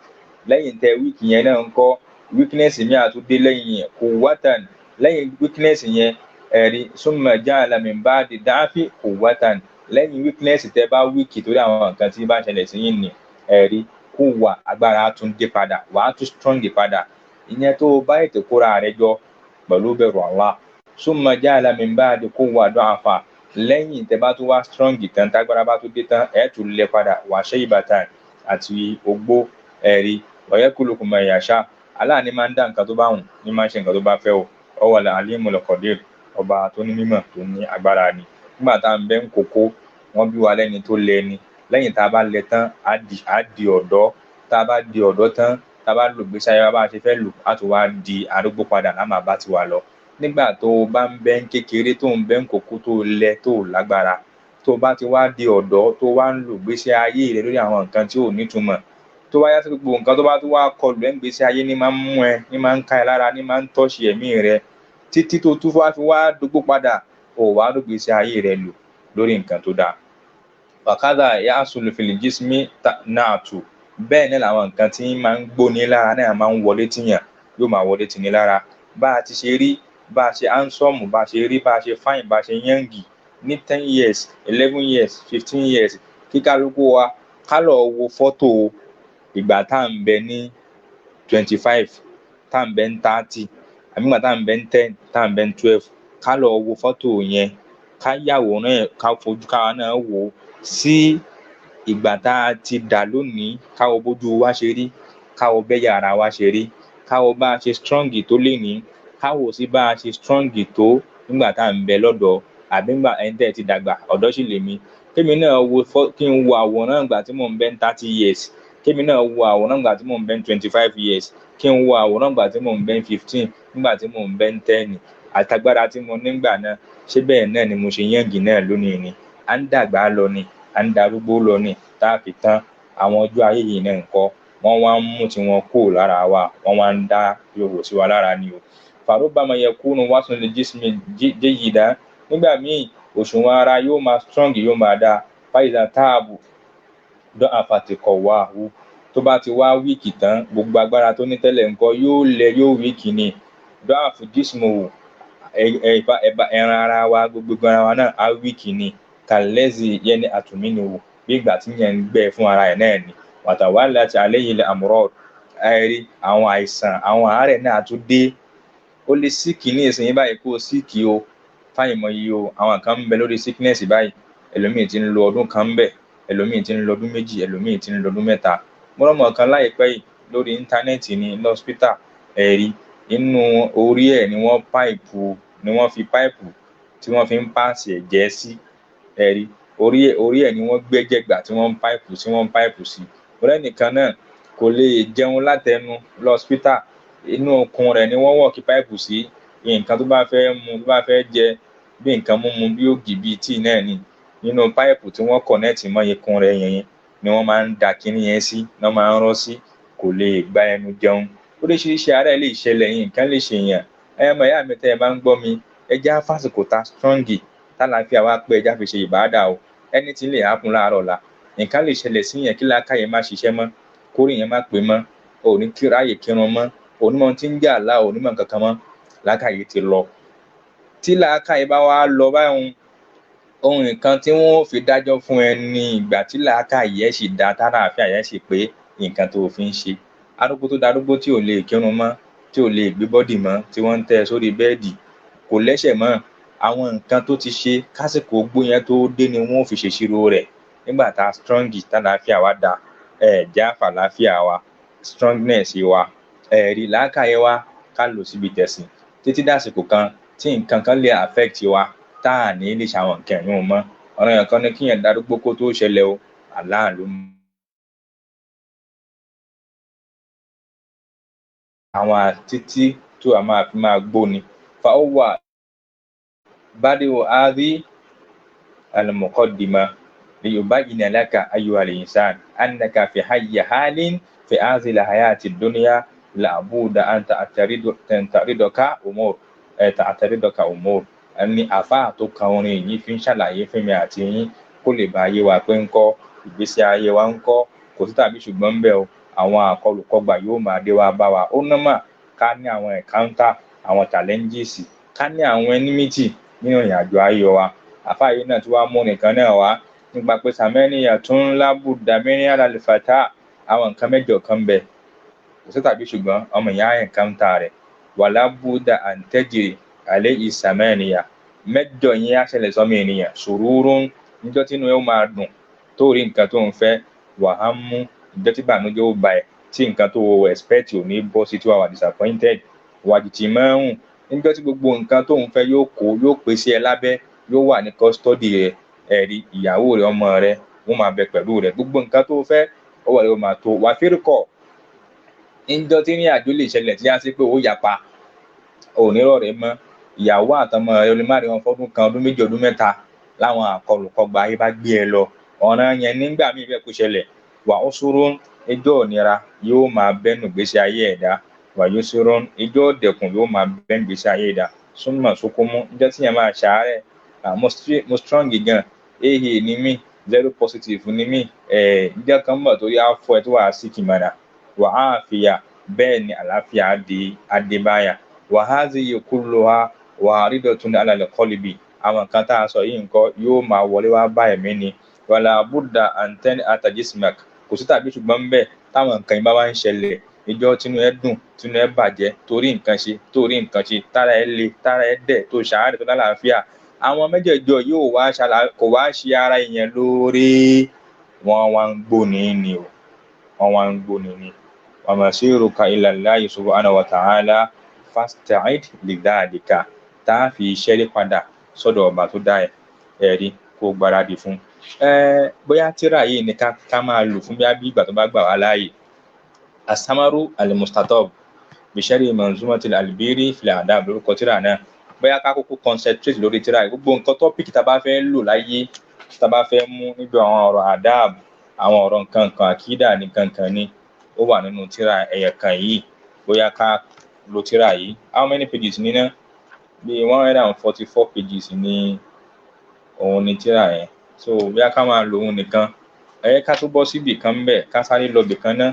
lẹ́yìn tẹ wíìkì yẹn náà ń kọ́ weakness mi àtúndé lẹ́yìn yẹn quwwatan, lẹ́yìn weakness yẹn ẹ̀rí summa ja'ala min ba'di da'fi quwwatan, lẹ́yìn weakness tẹ bá wíìkì torí àwọn nǹkan tí bá ṣẹlẹ̀ sí yín ni ẹ̀rí quwwa agbára tún dé padà, wàá tún strong padà. Ìyẹn tó bá ètò kóra rẹ jọ pẹ̀lú bẹ̀rù Allah. Summa ja'ala min ba'di quwwa du'afa, lẹ́yìn tẹ bá tún wá strong tán tágbára bá tún dé tán ẹ̀ tún lẹ padà wa shaybatan àti ogbó ẹ̀rí wa yakhluqu ma yasha. Allah ni máa ń dá nǹkan tó bá wùn, ní máa ń ṣe nǹkan tó bá fẹ́ o. Huwal alimul qadir, ọba tó ní mímọ̀ tó ní agbára ni. Nígbà tá à ń bẹ ń kókó wọ́n bí wa lẹ́ni tó lẹ ni, lẹ́yìn tá a bá lẹ tán á di ọ̀dọ́, tá a bá di ọ̀dọ́ tán tá a bá lò gbèsè ayé wa bá a ṣe fẹ́ lò á tún wá di arúgbó padà láà máa bá tiwa lọ. Nígbà tó o bá ń bẹ ń kékeré tó ń bẹ ń kókó tó lẹ tó lágbára, tó bá ti wá di ọ̀dọ́ tó wá ń lò gbèsè ayé rẹ lórí àwọn nǹkan tí ò nítumọ̀, tó wá yá sí gbogbo nǹkan tó bá tún wá kọlù ẹ̀ ń gbèsè ayé ní máa ń mú ẹ, ní máa ń ká ẹ lára, ní máa ń tọ́ṣì ẹ̀mí rẹ títí tó tún wá fi wá dógbó padà, ò wá ló gbèsè ayé rẹ lò lórí nǹkan tó dáa. Wàkádà ya'sulu fil jismi ta'natu, bẹ́ẹ̀ náà làwọn nǹkan tí máa ń gbóni lára náà máa ń wọlé tìyàn, yóò máa wọlé tìní lára. Bá a ti ṣe rí, bá a ṣe handsome, bá a ṣe rí, bá a ṣe fine, bá a ṣe yẹ́ǹgì ní 10 years 11 years 15 years, kí kálukú wa ká lọ wo fọ́tò ìgbà tá à ń bẹ ní 25, tá à ń bẹ ní 30, àbí ìgbà tá à ń bẹ ní 10, tá à ń bẹ ní 12, ká lọ wo fọ́tò yẹn, ká yàwòrán ẹ̀, ká fojú káwa náà wò ó sí ìgbà tá a ti dà lónìí, ká wo bójú wa ṣe rí, ká wo bẹ́yà ara wa ṣe rí, ká wo bá a ṣe strong tó lénìí, ká wò sí bá a ṣe strong tó nígbà tá à ń bẹ lọ́dọ̀, àbí nígbà ẹni tẹ́ ti dàgbà ọ̀dọ́ sì lèmi. Kémi náà kí n wo àwòrán ìgbà tí mò ń bẹ ní 30 years, kémi náà wo àwòrán ìgbà tí mò ń bẹ ní 25 years, kí n wo àwòrán ìgbà tí mò ń bẹ ní 15, nígbà tí mò ń bẹ ní 10, àtagbára tí mo nígbà náà, ṣé bẹ́ẹ̀ náà ni mo ṣe yẹ́ǹgì náà lónìí ni? À ń dàgbà lọ ni, à ń darúgbó lọ ni, tá a fi tán àwọn ọjọ́ ayé yìí náà ńkọ́ wọ́n wá ń mú tiwọn kúrò lára wa, wọ́n wá ń dá yòówò sí wa lára ni o. Farubbama yakunu wasnul jismi jayyida, nígbà míì òṣùwọ̀n ara yóò máa strong, yóò máa dáa. Faiza táàbù da'afati qawwahu, tó bá ti wá wíìkì tán gbogbo agbára tó ní tẹ́lẹ̀ ńkọ́ yóò lẹ, yóò wíìkì ni. Da'afu jismuhu, ẹran ara wa, gbogbo ara wa náà á wíìkì ni. Kallezi yẹni àtúmínú, bí ìgbà tí yẹn ń gbẹ fún ara ẹ̀ náà ni. Watawallat alayhi al-amrad, ẹ̀rí àwọn àìsàn àwọn àárẹ̀ náà tún dé. Ó lè síkì ní ìsinyìí báyìí kó o síkì o fáìmọ̀ yìí o, àwọn kan ń bẹ lórí sickness báyìí, ẹlòmíì ti ń lo ọdún kan ń bẹ, ẹlòmíì ti ń lo ọdún méjì, ẹlòmíì ti ń lo ọdún mẹ́ta. Mo rọ́mọ kan láìpẹ́ yìí lórí íńtánẹ́ẹ̀tì ní hospital, ẹ̀rí inú orí ẹ̀ ni wọ́n fi páìpù tí wọ́n fi ń páàsì ẹ̀jẹ̀ sí, ẹ̀rí orí ẹ̀ ni wọ́n gbẹ́jẹ̀ gbà tí wọ́n ń páìpù sí. Ọ̀rẹ́ nìkan náà kò lè jẹun látẹnu lọ́spítà, inú okùn rẹ̀ ni wọ́n wọ̀ kí páìpù sí, nǹkan tó bá fẹ́ mu, tó bá fẹ́ jẹ, bí nǹkan múmu bí ògì bí tíì náà ni, nínú páìpù tí wọ́n kọ̀nẹ́ẹ̀tì mọ́ ikùn rẹ̀ yẹn ni wọ́n máa ń da kinní yẹn sí, wọ́n máa ń rọ́ sí, kò lè gba ẹnu jẹun. Oríṣiríṣi àárẹ̀ lè ṣẹlẹ̀, nǹkan lè ṣe èèyàn. Ẹ̀mọ̀ ìyá mi tẹ́ ẹ bá ń gbọ́ mi, ẹ já fásìkò ta strong, tálàáfíà wá pé ẹ já fi ṣe ìbádà o. Ẹni tí lè hápun láàárọ̀ ọ̀la, nǹkan lè ṣẹlẹ̀ sí yẹn kí làákàyè má ṣiṣẹ́ mọ́, kórè yẹn má pé mọ́, òní ráyè kírun mọ́, onímọ̀ tí ń jà lá, onímọ̀ kankan mọ́, làákàyè ti lọ. Tí làákàyè bá wá lọ báyìí, ohun nǹkan tí wọ́n fi dájọ́ fún ẹ ní ìgbà tí làákàyè ẹ̀ sì dá, tálàáfíà ẹ̀ sì pé nǹkan tó fi ń ṣe. Arúgbó tó darúgbó tí ò lè kírun mọ́, tí ò lè gbé bọ́dì mọ́, tí wọ́n ń tẹ́ sórí bẹ́ẹ̀dì, kò lẹ́sẹ̀ mọ́. Àwọn nǹkan tó ti ṣe kásìkò ogbó yẹn tó dé ni wọ́n fi ṣèṣirò rẹ̀. Nígbà tá a strong, tálàáfíà wa dá, já fàlàáfíà wa, strongness wa, ẹ̀rí làákàyè wa ká lò síbi tẹ̀sìn títí dàsìkò kan tí nǹkan kan lè affect wa tá à ní lè ṣàwọn nǹkan ẹ̀yún mọ́. Ọ̀rọ̀ yẹn kan ní kíyàn darúgbó kó tó ṣẹlẹ̀ o, Allah ló mọ̀. Àwọn títí tó a máa fi máa gbó ni. Fa ó wà badi'u hadhi al-muqaddima liyubayyina laka ayyuhal insan annaka fi hayyi halin في هذه الحياة الدنيا لابد أن تعترضك أمور ẹni àfáà tó kan orin yìí fi ń ṣàlàyé fún mi àti yín kó lè bá yé wa pé ń kọ́ ìgbésí ayé wa ń kọ́ kò sí tàbí ṣùgbọ́n ń bẹ̀ o àwọn àkọlùkọgbà yóò máa dé wá bá wa ó nọ́mà ká ní àwọn encounter àwọn challenges ká ní àwọn enmity nínú ìrìn àjò ayé wa àfáà yìí náà tí wàá mú nìkan náà wá nípa pé sàmẹ́nìyàn tún lábùdá mẹ́rin àlàlùfàtà àwọn nǹkan mẹ́jọ kan bẹ̀ kò sí tàbí ṣùgbọ́n ọmọ ìyá encounter rẹ̀ wà lábùdá àǹtẹ́jìrì alẹ́ ìsàmẹ́nìyà mẹ́jọ yẹn á ṣẹlẹ̀ sọ́mọ ènìyàn sururun níjọ́ tí inú ẹ ó máa dùn tó rí nǹkan tó ń fẹ́ wàhámú níjọ́ tí ìbànújẹ́ ó bá ẹ tí nǹkan tó expect ò ní bọ́ sí tí wàá wà disappointed wàjìtì mẹ́rùn níjọ́ tí gbogbo nǹkan tó ń fẹ́ yóò pèsè ẹ lábẹ́ yóò wà ní custody rẹ ẹ̀rí ìyàwó rẹ ọmọ rẹ wọ́n máa bẹ pẹ̀lú rẹ gbogbo nǹkan tó fẹ́ ó wà ló máa tó wà fírikọ̀ níjọ́ tí ní àjò lè ṣẹlẹ̀ tí á sí pé ó yapa ònírọ̀ rẹ mọ́ ìyàwó àtọmọ rẹ olè má rí wọn fọdún kan ọdún méjì ọdún mẹ́ta láwọn àkọlùkọgbà ayé bá gbé ẹ lọ ọ̀ràn yẹn nígbà míì fẹ́ kó ṣẹlẹ̀ wà ó ṣòro ẹjọ́ òníra yóò máa bẹ́nu gbèsè ayé ẹ̀dá wà yóò ṣòro ẹjọ́ dẹ̀kùn yóò máa bẹ́nu gbèsè ayé ẹ̀dá súnmọ́ sókómú níjọ́ tí yẹn máa ṣàárẹ̀ mo strong gan ehe ni mí zero positive ni mí níjọ́ kan bọ̀ torí àfọ ẹ tó wà sí kìmọ̀nà wà á fìyà bẹ́ẹ̀ ni àlàáfíà adébáyà wà á sì yẹ kúrò ha wà á rídọ̀ tún alàlẹ̀ kọ́líbì àwọn nǹkan tá a sọ yìí nǹkan yóò máa wọlé wá bá ẹ̀mí ni wàlà buddha antẹ́ni àtàjísímàk kò sí tàbí ṣùgbọ́n ń bẹ̀ táwọn nǹkan yìí bá wá ń ṣẹlẹ̀ ìjọ tínú ẹ dùn tínú ẹ bàjẹ́ torí nǹkan ṣe tára ẹ le tára ẹ dẹ̀ tó ṣàárẹ̀ tó lálàáfíà àwọn mẹ́jẹ̀ẹ̀jọ yóò kò wá ṣe ara ìyẹn lóore wọ́n wá ń gbóni ni wa masiruka ila Allahi subhanahu wa ta'ala fasta'id lidhalika tá a fi ṣẹ́rí padà sọ́dọ̀ ọba tó dá ẹ̀rí kó gbáradì fún bóyá tíra yìí ni ká máa lò fún bí ìgbà tó bá gbà wá láàyè asamaru alimustatab bishari manzumatil albiri fil adab lórúkọ tíra náà bóyá ká kúkú concentrate lórí tíra yìí gbogbo nǹkan tọ́pìkì tá a bá fẹ́ lò láyé tá a bá fẹ́ mú níbi àwọn ọ̀rọ̀ adab àwọn ọ̀rọ̀ nǹkan àkídà nìkan kan ni ó wà nínú tíra ẹ̀yẹ̀kan yìí bóyá ká lo tíra yìí how many pages ní náà bí 144 pages ní òun ní tíra yẹn so bí a ká máa lo òun nìkan ká tó bọ́ síbì kan bẹ̀ ká sáré lọ bì kan náà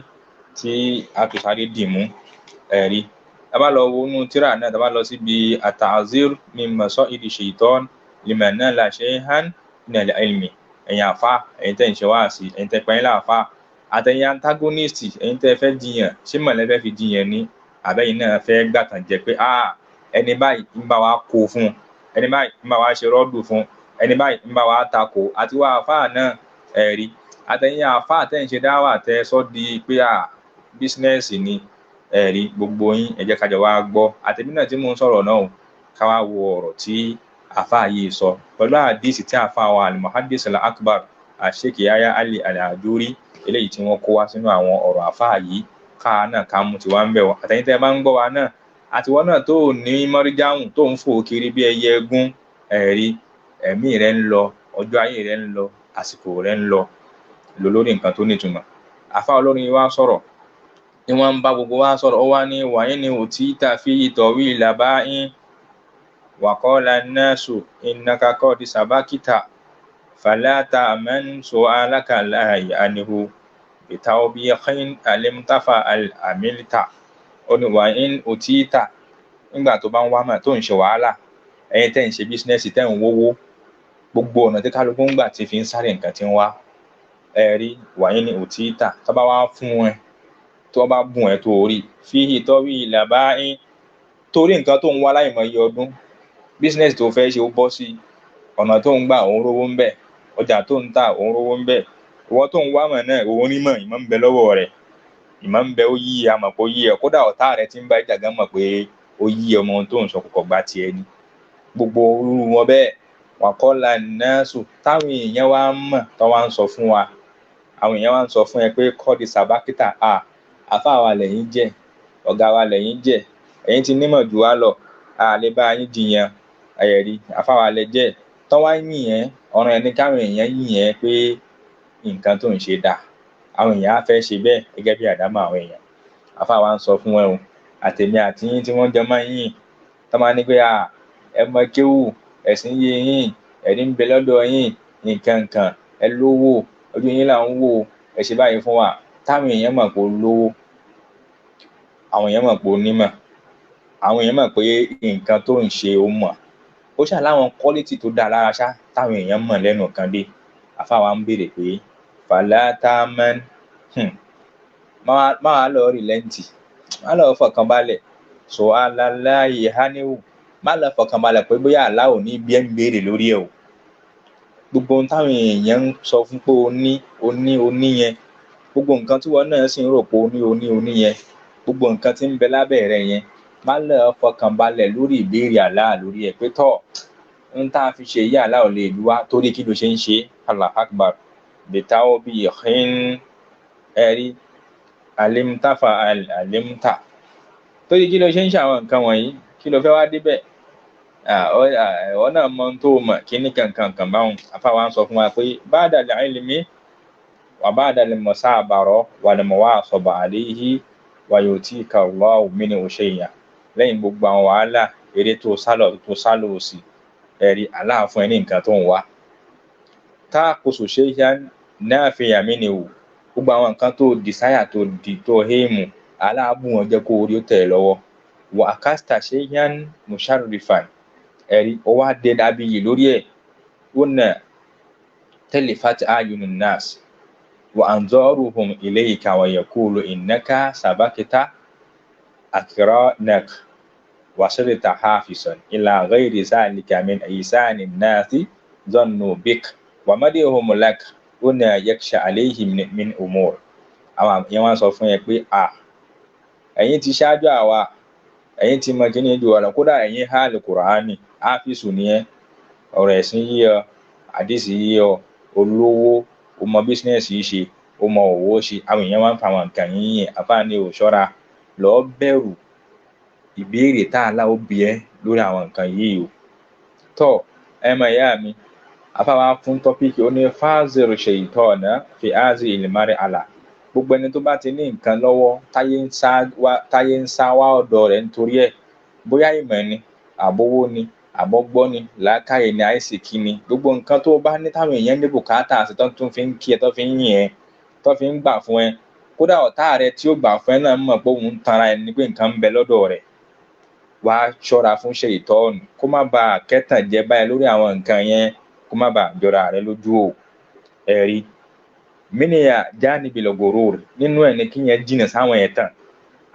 tí a tó sáré dì mú ẹ̀rí tá bá lọ wọnú tíra náà tá bá lọ síbi at-ta'zir min masa'idi shaytan liman nala shay'an min al-ilmi ẹ̀yin àfá ẹ̀yin tẹ́ ń ṣe wá sí ẹ̀yin tẹ́ pẹ́yìn láàfá àtẹ̀yin antagonist ẹ̀yin tẹ́ fẹ́ jiyàn ṣé mọ̀lẹ́fẹ́ fi jiyàn ní àbẹ́yìn náà fẹ́ gbàtàn jẹ pé ẹni báyìí ń bá wa kó fún ẹni báyìí ń bá wa ṣe rọ́dù fún ẹni báyìí ń bá wa takò àti wá àfáà náà ẹ̀rí àtẹ̀yìn àfáà tẹ́ ń ṣe dáwà tẹ́ sọ di pé bísínẹ́sì ni ẹ̀rí gbogbo yín ẹ jẹ́ ká jọ wá gbọ́ àtẹ̀mí náà tí mò ń sọ̀rọ̀ náà ká wá wo ọ̀rọ̀ tí àfáà yìí sọ pẹ̀lú àdìsí tí àfáà wa al-muhaddis al-akbar Sheikh Yahya Ali al-Hajuri eléyìí tí wọ́n kó wá sínú àwọn ọ̀rọ̀ àfáà yìí ká náà ká mú tiwa ń bẹ̀ wọ́n àtẹ̀yìn tẹ́ bá ń gbọ́ wa náà àtiwọ́n náà tó ní mọ́ríjáhùn tó ń fò kiri bí ẹyẹ ẹgún ẹ̀rí ẹ̀mí rẹ̀ ń lọ ọjọ́ ayé rẹ̀ ń lọ àsìkò rẹ̀ ń lọ lórí nǹkan tó nítumọ̀ àfáà olórin wa sọ̀rọ̀ ni wọ́n ń bá gbogbo wa sọ̀rọ̀ ó wá ní wàyí ni òtí tàfi ìtọ̀wí ìlàbá yín wàkọ́lá náṣù innaka qad sabakita falata amẹ́nso alákàláyé anihu ìtàwọ́bíyẹ́kín alimtafa alamilta ó ní wàyí òtí tà nígbà tó bá ń wá mà tó ń ṣe wàhálà ẹ̀yin tẹ́ ń ṣe bísínẹ́sì tẹ́ ń wówó gbogbo ọ̀nà tí kálukú ń gbà tí fi ń sáré nǹkan tí ń wá ẹ̀rí wàyí ni òtí tà tó bá wá fún ẹ tó bá bùn ẹ tó rí fi ìtọ́wí ìlàbá yín torí nǹkan tó ń wá láì mọ iye ọdún bísínẹ́sì tó fẹ́ ṣe ó bọ́ sí ọ̀nà tó ń gbà òun rówó ń bẹ̀ ọjà tó ń tà òun rówó ń bẹ̀ ìwọ tó ń wá mọ̀ náà òun rí mọ̀ ìmọ̀ ń bẹ lọ́wọ́ rẹ̀ ìmọ̀ ń bẹ ó yí àmọ̀ pé ó yí ẹ kódà ọ̀tá rẹ̀ ti ń bá ìjà gan mọ̀ pé ó yí ọmọ tó ń sọ kọ̀kọ̀ gbá tiẹ̀ ni gbogbo orú wọn bẹ́ẹ̀ wàkọ́lá náṣù táwọn èèyàn wá ń mọ̀ tó wá ń sọ fún wa àwọn èèyàn wá ń sọ fún ẹ pé kọ́ọ̀dì sàbákítà àfa wa lẹ́yìn jẹ́ ọ̀gá wa lẹ́yìn jẹ́ ẹ̀yin ti nímọ̀ jù wá lọ lè bá yín jiyàn ẹ̀rí àfa wa lẹ jẹ́ tó wá yìn ẹ́ ọ̀ràn ẹni káwọn èèyàn yìn ẹ́ pé nǹkan tó ń ṣe dà àwọn èèyàn á fẹ́ ṣe bẹ́ẹ̀ gẹ́gẹ́ bí àdámọ̀ àwọn èèyàn. Àfáà wa ń sọ fún wọn o, àtèmi àti yín tí wọ́n jọ máa ń yìn tó máa ní pé ẹ mọ kéwù, ẹ̀sìn yé yín, ẹ̀rí ń bẹ lọ́dọ̀ yín, nǹkan kan, ẹ lówó, ojú yín là ń wò, ẹ ṣe báyìí fún wa. Táwọn èèyàn mọ̀ pé ó lówó, àwọn èèyàn mọ̀ pé ó nímọ̀, àwọn èèyàn mọ̀ pé nǹkan tó ń ṣe ó mọ̀, ó ṣáà láwọn quality tó dáa lára ṣá táwọn èèyàn mọ̀ lẹ́nu kan dé. Àfáà wa ń béèrè pé fàlà támán, máa lọ rìlẹ́ǹtì, má lọ fọkànbalẹ̀, sọ aláláyé háníwò, má lọ fọkànbalẹ̀ pé bóyá Allah ò ní bí ẹ ń béèrè lórí ẹ̀ o. Gbogbo ohun táwọn èèyàn ń sọ fún pé o ní yẹn, gbogbo nǹkan tí wọn náà sì ń rò pé o ní yẹn, gbogbo nǹkan tí ń bẹ lábẹ́ rẹ̀ yẹn, má lọ fọkànbalẹ̀ lórí ìbéèrè Allah lórí ẹ̀ pé tọ́ ń tá a fi ṣe yí Allah ò lè lu wá torí kí ló ṣe ń ṣe. Allahu Akbar. Bìtáwọ́ bí ìhín ẹ̀rí alimtafa alimta, torí kí ló ṣe ń ṣe àwọn nǹkan wọ̀nyí, kí ló fẹ́ wá débẹ̀, ọ̀nà náà mọ tó mọ̀ kí ní kankan báwọn. Àfáà wa ń sọ fún wa pé ba'dal ilmi wa ba'dal musabara wal muwasaba alayhi wa yutika Allahu minhu shay'an. Lẹ́yìn gbogbo àwọn wàhálà eré tó sálọ òsì, ẹ̀rí Allah fún ẹ ní nǹkan tó ń wá. Taqusu shay'an nafi'an minhu, gbogbo àwọn nǹkan tó desire tó héèmù, Allah bù wọn jẹ́ kó orí ó tẹ̀ lọ́wọ́. Wa akasta shay'an musharrifan, ẹ̀rí ó wá dé dábí yìí lórí ẹ̀. Wọ́nà talifat ayunun nas wa anzaruhum ilayka wa yaqulu innaka sabakta akranak wa sirta hafizan ila ghayri zalika min ihsanin nasi zannu bik wa madihum lak wọ́nà yaksha alayhim min umur. Àwọn èèyàn wá sọ fún ẹ pé ẹ̀yin ti ṣáájú àwa, ẹ̀yin ti mọ kíní ju ọ̀rọ̀, kódà ẹ̀yin há Al-Qur'ani, áfíìsù ni ẹ́, ọ̀rọ̀ ẹ̀sìn yí ọ, àdísì yí ọ, olówó, o mọ bísínẹ́sì yìí ṣe, o mọ òwò ṣe, àwọn èèyàn wá ń fa àwọn nǹkan yìnyín. Àfáà ní ò ṣọ́ra, lọ bẹ̀rù ìbéèrè tá Allah ó bi ẹ́ lórí àwọn nǹkan yìí o. Tọ́ ẹ mọ ìyá mi, àfáà wa fún tọ́píìkì ó ní fáàzìrì ṣaitana fi áàzì ìlímárì àlà. Gbogbo ẹni tó bá ti ní nǹkan lọ́wọ́ táyé ń sá wá ọ̀dọ̀ rẹ̀ nítorí ẹ̀, bóyá ìmọ̀ ni, àbówó ni, àbọ́gbọ́n ni, làákàyè ni, àìsìkí ni, gbogbo nǹkan tó bá ní táwọn èèyàn ní bùkátà sí tó fi ń kí ẹ, tó fi ń yìn ẹ, tó fi ń gbà fún ẹ, kódà ọ̀tá rẹ tí ó gbà fún ẹ náà mọ̀ pé òun tanra ẹni pé nǹkan ń bẹ lọ́dọ̀ rẹ̀. Wá ṣọ́ra fún ṣaitọ́ọ̀nù kó má bàa kẹ́tàn jẹ báyìí lórí àwọn nǹkan yẹn, kó má bàa jọra rẹ lójú o. Ẹ̀rí mínìyà janibil gurur, nínú ẹ̀ ní kí yẹn jìnà sáwọn ẹ̀tàn.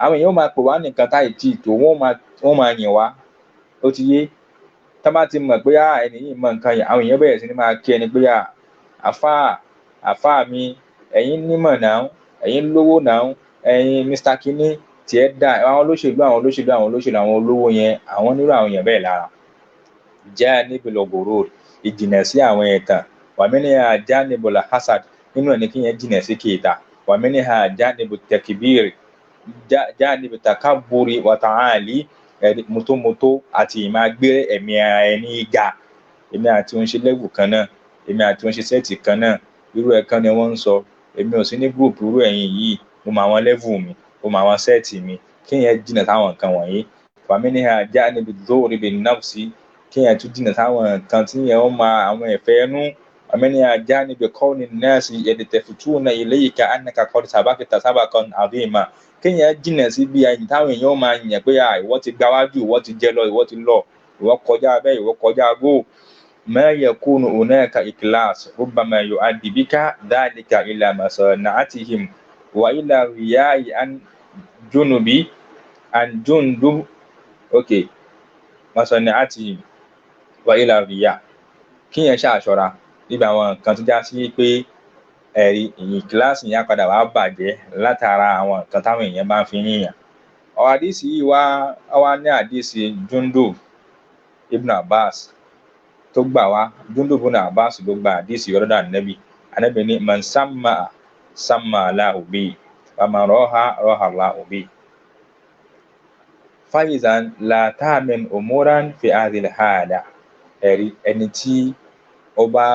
Àwọn èèyàn máa pè wá nìkan táì tí tó, wọ́n máa yìn wá, ó ti yé. Tá bá ti mọ̀ pé ẹni yìí mọ nǹkan yẹn, àwọn èèyàn bẹ̀rẹ̀ sí ní máa kí ẹni pé àfáà mi, ẹ̀yin nímọ̀ náà, ẹ̀yin lówó náà, ẹ̀yin Mr. Kini tiẹ̀ dá. Àwọn olóṣèlú àwọn olówó yẹn, àwọn nírú àwọn èèyàn bẹ́ẹ̀ lára. Janibil gurur, ìjìnà sí àwọn ẹ̀tàn. Wa minha janibul hasad, nínú ẹ̀ ní kí yẹn jìnà sí kèéta. Wa minha janibut takbir, janibu takabburi wa ta'ali, mọ́tòmọ́tò àti ìmá gbé ẹ̀mí ara ẹni ga. Èmi àti òun ṣe level kan náà, èmi àti òun ṣe sẹ́ẹ̀tì kan náà, irú ẹ̀ kan ni wọ́n ń sọ. Èmi ò sí ní group irú ẹ̀yin yìí, mo mọ àwọn level mi, mo mọ àwọn sẹ́ẹ̀tì mi. Kí yẹn jìnà sáwọn nǹkan wọ̀nyí. Wa minha janibud dhuri bin nafsi, kí yẹn tún jìnà sáwọn nǹkan tí yẹn ó máa àwọn ẹ̀fẹ́ ẹnu. Wa minha janibi qawli nnasi yaltafituna ilayka annaka qad sabaqta sabaqan azima, kéèyàn jìnà sí bí ẹ̀yìn táwọn èèyàn máa yìn pé ìwọ ti gbáwájú, ìwọ ti jẹ lọ, ìwọ ti lọ, ìwọ kọjá bẹ́ẹ̀, ìwọ kọjá go. Ma yakunu hunaka ikhlas rubbama yu'addi bika dhalika ila masana'atihim wa ila riya'i masana'atihim wa ila riya'. Kéèyàn ṣàṣọ́ra níbi àwọn nǹkan tó já sí pé ẹ̀rí ìyìn kíláàsì yẹn padà wá bàjẹ́ látara àwọn nǹkan táwọn èèyàn bá ń fi yíyàn. Ọ̀rọ̀ àdísì yìí wá ní àdísì Jundub ibn Abbas tó gbà wá. Jundub ibn Abbas ló gba àdísì ọ̀dọ̀ Ànábì. Ànábì ní man samma Allahu bihi wa man raha Allahu bihi. Faizan la ta'min umuran fi hadhil hada, ẹ̀rí ẹni tí ó bá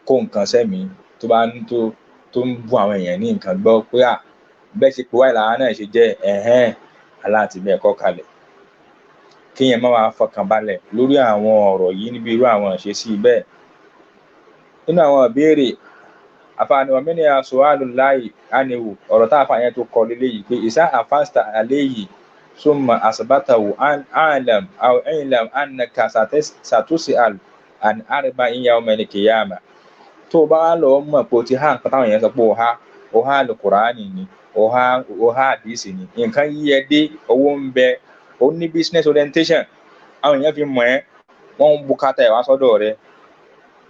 kó nǹkan sẹ́mi tó tó ń bú àwọn èèyàn ní nǹkan gbọ́ pé bẹ́ẹ̀ ṣe pé wáyé làwọn náà ṣe jẹ́ aláàtì bẹ́ẹ̀ kọ́ kalẹ̀ kéèyàn má wàá fọkàn balẹ̀ lórí àwọn ọ̀rọ̀ yìí níbi irú àwọn ìṣesí bẹ́ẹ̀. nínú àwọn ìbéèrè àfààní wa mẹ́ni àṣọwálù láì ánìwò ọ̀rọ̀ tá a fà yẹn tó kọ lélẹ́yìí pé ìsá àfáàsítà àléyìí ثم أثبته أن أعلم أو أعلم أنك ستسأل عن 4 يوم القيامة. tó bá lọ mọ̀ pé o ti há nǹkan táwọn èèyàn sọ pé o há Al-Qur'ani ni o há àdìsí ni nǹkan yí ẹ dé owó ń bẹ o ní business orientation àwọn èèyàn fi mọ̀ ẹ́ wọ́n ń bùkátà ẹ̀ wá sọ́dọ̀ rẹ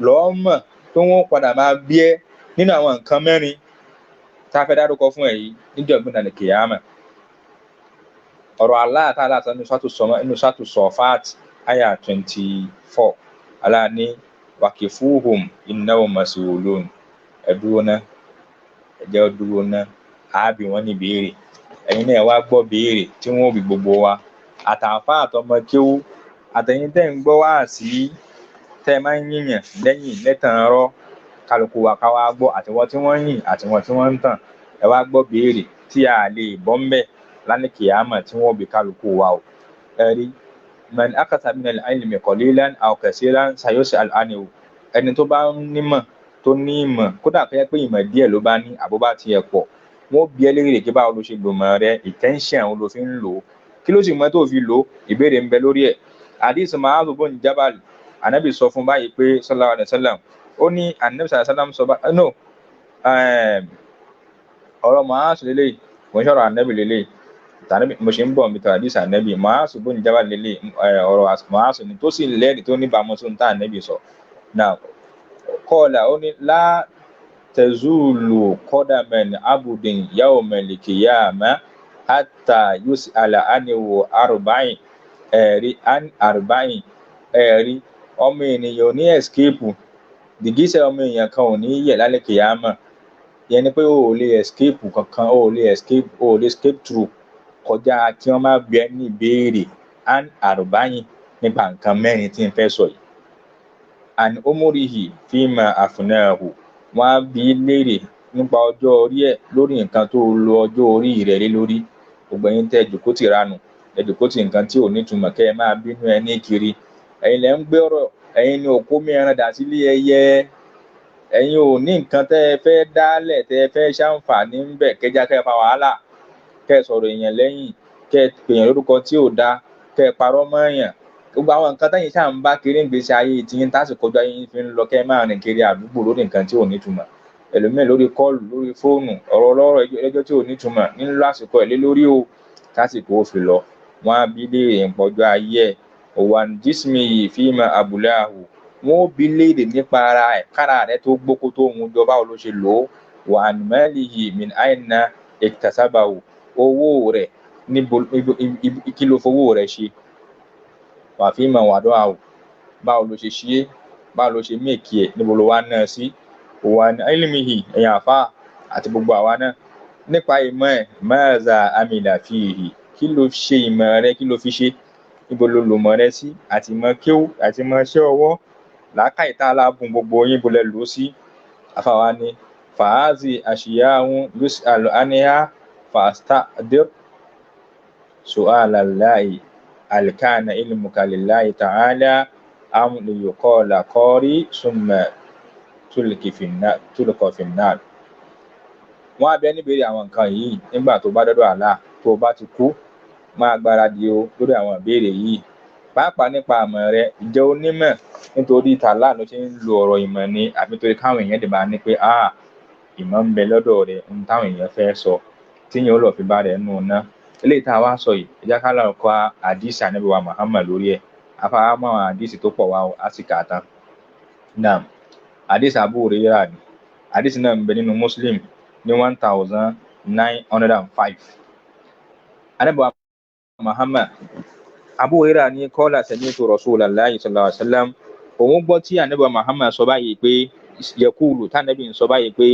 lọ́ọ́ mọ̀ tó wọ́n padà máa bí ẹ nínú àwọn nǹkan 4 tá a fẹ́ dárúkọ fún ẹ yìí níjọ́ ìgbìnà Al-Qiyama. ọ̀rọ̀ Allah Ta'ala sọ nínú Suratu Safat àyá 24 Allah ní waqifuhum innahum mas'ulun ẹ̀dúró náà ẹ̀jẹ̀ dúró náà àábì wọn ní béèrè ẹ̀yin náà wá gbọ́ béèrè tí wọ́n bí gbogbo wa àtàǹfà àtọmọ kéwú àtẹ̀yin tẹ́ ń gbọ́ wá sí tẹ́ máa ń yìnyàn lẹ́yìn lẹ́tàn rọ́ kálukú wa ká wá gbọ́ àtiwọn tí wọ́n yìn àtiwọn tí wọ́n ń tàn ẹ wá gbọ́ béèrè tí a lè bọ́ ń bẹ̀ lálẹ́ kìámà tí wọ́n bí kálukú wa o. ẹ̀rí man akasa min al-ilmi qalilan aw kasiran sayus'al anhu ẹni tó bá nímọ̀ tó ní ìmọ̀ kódà fẹ́ pé ìmọ̀ díẹ̀ ló bá ní àbúbá tiẹ̀ pọ̀ wọ́n bí ẹ léèrè kí báwo ló ṣe gbòmọ̀ rẹ intention wo ló fi ń lò ó kí ló sì mọ́ tó fi lò ó ìbéèrè ń bẹ lórí ẹ̀. hadith Mu'adh bin Jabal anabi sọ fún báyìí pé sallallahu alaihi wasallam ó ní anabi sallallahu alaihi wasallam sọ bá ọ̀rọ̀ Mu'adh lélẹ́yìí kò ń ṣọ̀rọ̀ anabi lélẹ́yìí tàbí mo ṣe ń bọ̀ mi tàbí ànábì Mu'adh bin Jabal lélẹ̀ ọ̀rọ̀ Mu'adh ni tó sì lẹ́rìí tó níbàámu tó ń tà ànábì sọ. náà kọ́ọ̀là ó ní la tazulu qadaman abudin yawmal qiyamah hatta yus'ala anhu arba'in ẹ̀rí ọmọ ènìyàn ò ní escape dìgísẹ̀ ọmọ èèyàn kan ò ní yẹ̀ lálẹ́ kìyàmà yẹn ni pé o ò lè escape kankan o ò lè escape through kọjá kí wọ́n máa bí ẹ ní ìbéèrè arba'in nípa nǹkan 4 tí n fẹ́ sọ yìí. an umurihi fima afnahu wọ́n á bi léèrè nípa ọjọ́ orí ẹ̀ lórí nǹkan tó lo ọjọ́ orí rẹ̀ lé lórí. gbogbo ẹ̀yin tẹ́ jòkó tì ranù ẹ jòkó tì nǹkan tí ò nítumọ̀ kẹ́ ẹ máa bínú ẹ ní kiri ẹ̀yin lẹ́ ń gbé ọ̀rọ̀ ẹ̀yin ni òkú mìíràn dà sílé ẹyẹ ẹ̀yin ò ní nǹkan tẹ́ ẹ fẹ́ dálẹ̀ tẹ́ ẹ fẹ́ ṣàǹfààní ń bẹ̀ kẹjá kẹ́ fa wàhálà kẹ́ sọ̀rọ̀ èèyàn lẹ́yìn kẹ́ pèèyàn lórúkọ tí ò dáa kẹ́ parọ́ mọ́ èèyàn gbogbo àwọn nǹkan tẹ́yìn ṣáà ń bá kiri ń gbèsè ayé tiyín tásìkò ọjọ́ yín fi ń lọ kẹ́ máa rìn kiri àdúgbò lórí nǹkan tí ò nítumọ̀ ẹlòmíì lórí kọ́ọ̀lù lórí fóònù ọ̀rọ̀ ọlọ́rọ̀ ẹjọ́ tí ò nítumọ̀ nínú àsìkò ẹ̀ lé lórí o tásìkò ó fi lọ wọ́n á bí léèrè ìpọ́jọ́ ayé ẹ̀ òwàn jísmìyì fíìmà àbúláhù wọ́n ó bí léèrè nípa ara ẹ̀ kára rẹ̀ tó gbókó tó ń jọ báwo ló ṣe lò ó wà ànùmẹ́lìyì min àìnà iktasabahu owó rẹ̀ níbo kí ló fowó rẹ̀ ṣe wà fíìmà wàdó àwò báwo ló ṣe ṣe báwo ló ṣe méèkì ẹ̀ níbo ló wá náà sí wà ní ilmihi ẹ̀yàn àfá àti gbogbo àwa náà nípa ìmọ̀ ẹ̀ maza amila fihi kí ló ṣe ìmọ̀ rẹ̀ kí ló fi ṣe níbo ló lò mọ̀ rẹ̀ sí àti mọ̀ kéwú àti mọ̀ iṣẹ́ ọwọ́ làákàyè tá aláàbùn gbogbo yín bolẹ̀ lò sí àfàwa ni fàázi àṣìyáhùn yus'alu anha fastadir su'alallahi alkana ilmuka lillahi ta'ala am liyuqala qari summa tulqa finnar. wọ́n á bẹ níbèrè àwọn nǹkan yìí nígbà tó bá dọ́dọ̀ Allah tó bá ti kú máa gbáradì o lórí àwọn ìbéèrè yìí pàápàá nípa àmọ̀ rẹ ìjẹ́ onímọ̀ nítorí tààlà ló ṣe ń lo ọ̀rọ̀ ìmọ̀ ni àbí torí káwọn èèyàn dìbà ní pé ìmọ̀ ń bẹ lọ́dọ̀ rẹ̀ ohun táwọn èèyàn fẹ́ sọ tíyẹn ó lọ fi bá rẹ̀ nù ná eléyìí tá a wá sọ yìí ẹjá ká lọ́ọ́ kọ́ àdìsí Ànábì wa Muhammad lórí ẹ̀ afárámọ́ àwọn àdìsí tó pọ̀ wá á sì kà á tán. náà àdìsí Abu Hurairah ni àdìsí náà ń bẹ nínú Muslim ní 1905. Ànábì wa Muhammad Abu Hurairah ní qala sami'tu Rasulallahi sallallahu alaihi wasallam òun gbọ́ tí Ànábì wa Muhammad sọ báyìí pé yaqulu tánàbí ń sọ báyìí pé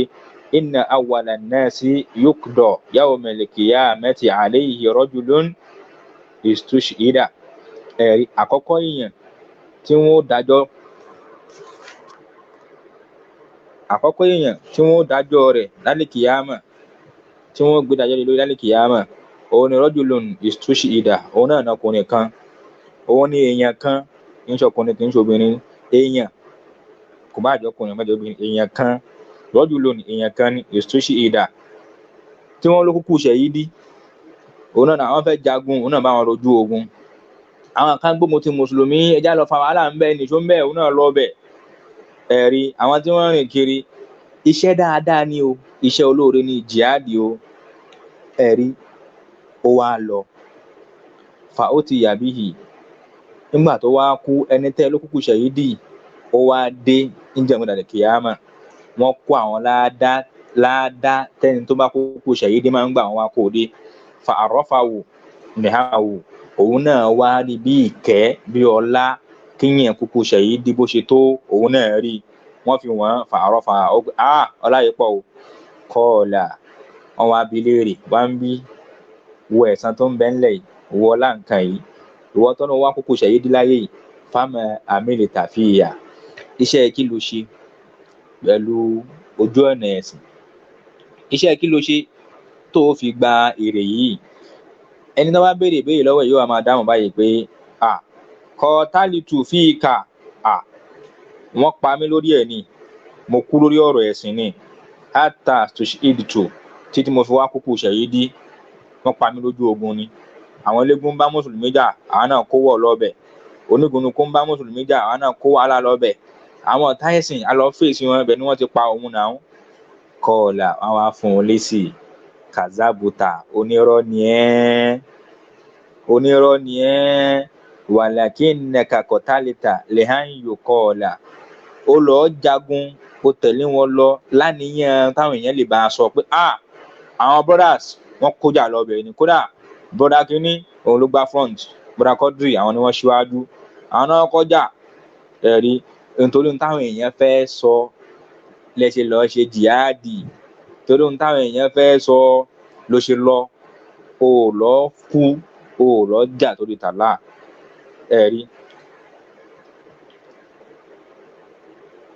inna awwala nasi yuqda yawmal qiyamati alayhi rajulun istushhida ẹ̀rí àkọ́kọ́ èèyàn tí wọ́n dájọ́ àkọ́kọ́ èèyàn tí wọ́n dájọ́ rẹ̀ lálẹ́ kìyàmà tí wọ́n gbé dájọ́ lórí lálẹ́ kìyàmà òun ni rajulun istushhida òun náà ọkùnrin kan òun ni èèyàn kan kì í ṣe ọkùnrin kì í ṣe obìnrin èèyàn kò bá jẹ́ ọkùnrin má jẹ́ obìnrin èèyàn kan rajulun èèyàn kan ni istushhida tí wọ́n ló kúkú ṣẹ̀yídí òun náà àwọn fẹ́ jagun òun náà bá wọn rojú ogun àwọn kan gbógun ti mùsùlùmí ẹjá lọ fa wàhálà ń bẹ nìṣó ń bẹ òun náà lọ bẹ ẹ̀rí àwọn tí wọ́n rìn kiri iṣẹ́ dáadáa ni o iṣẹ́ olóore ni jihadi o ẹ̀rí ó wá lọ fa ó ti yàbí yìí nígbà tó wá kú ẹni tẹ́ ló kúkú ṣẹ̀yídì ó wá dé níjàngbọ̀dà kìyàmà wọ́n kó àwọn láàdá tẹ́ni tó bá kúkú ṣẹ̀yídì máa ń gbà wọn wá kó dé fa àrọ́fàwò nìhàwò òun náà wá rí bí ìkẹ́ bí ọlá kíyàn kúkú ṣẹ̀yídì bó ṣe tó òun náà rí wọ́n fi wọ́n fa àrọ́fà ọlá yìí pọ̀ o kọ́ọ̀là wọn wá bi léèrè wá ń bí wo ẹ̀san tó ń bẹ ńlẹ̀ yìí wo ọlá nǹkan yìí ìwọ tó ní wá kúkú ṣẹ̀yídì láyé yìí fámà àmìlì tàfíìyà iṣẹ́ kí ló ṣe pẹ̀lú ojú ọ̀nà ẹ̀sìn iṣẹ́ kí ló ṣe tó fi gba èrè yìí ẹni tó bá béèrè béèrè lọ́wọ́ yìí wà máa dáhùn báyìí pé kọ́tálítù fíìkà wọ́n pa mí lórí ẹ̀ ni mo kú lórí ọ̀rọ̀ ẹ̀sìn ni hátà tushidtu títí mo fi wá kúkú ṣẹ̀yídì wọ́n pa mí lójú ogun ni àwọn eléégún bá mùsùlùmí jà àwọn náà kó wọ̀ lọ́bẹ̀ onígunukú ń bá mùsùlùmí jà àwọn náà kó wàhálà lọ́bẹ̀ àwọn ọ̀tá ẹ̀sìn alọ́ fèsì wọn ibẹ̀ ni wọ́n ti pa òun náà kọ́ọ̀là wọn wá fún un lésì kazabuta onírọ́ ni ẹ́ walakinnaka qatalta lihan yuqala ó lọ jagun ó tẹ̀lé wọn lọ láníyàn táwọn èèyàn lè bá a sọ pé àwọn brothers wọ́n kójà lọ́bẹ̀ ni kódà brother kínní òun ló gbá front brother Quadri àwọn ni wọ́n ṣíwájú àwọn náà kọjá ẹ̀rí nítorí táwọn èèyàn fẹ́ sọ lẹ́ṣẹ̀ lọ́ọ́ ṣe jihadi torí táwọn èèyàn fẹ́ sọ ló ṣe lọ o lọ kú o lọ jà torí tàlà ẹ̀rí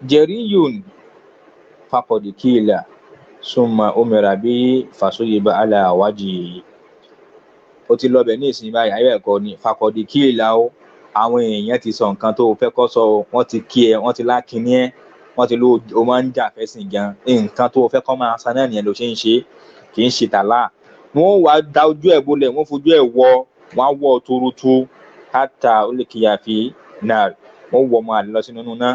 jeriyun fakọdìkìlà súnmọ omira bí fàṣọyìnbá aláwájì ó ti lọ bẹ ní ìsìn báyìí ayé ẹ̀kọ́ ni fakọdìkìlà o àwọn èèyàn ti sọ nǹkan tó fẹ́ kọ́ sọ wọ́n ti kí ẹ wọ́n ti lákìíní ẹ wọ́n ti ló o máa ń jà fẹ́sìn gan nǹkan tó fẹ́ kọ́ máa san náà nìyẹn ló ṣe ń ṣe kì í ṣe tàlà wọ́n wá da ojú ẹ̀ bolẹ̀ wọ́n fojú ẹ̀ wọ wọ́n á wọ tuurutu hátà ó lè kíyàfi náà wọ́n wọ ọmọ àlè lọ sínú náà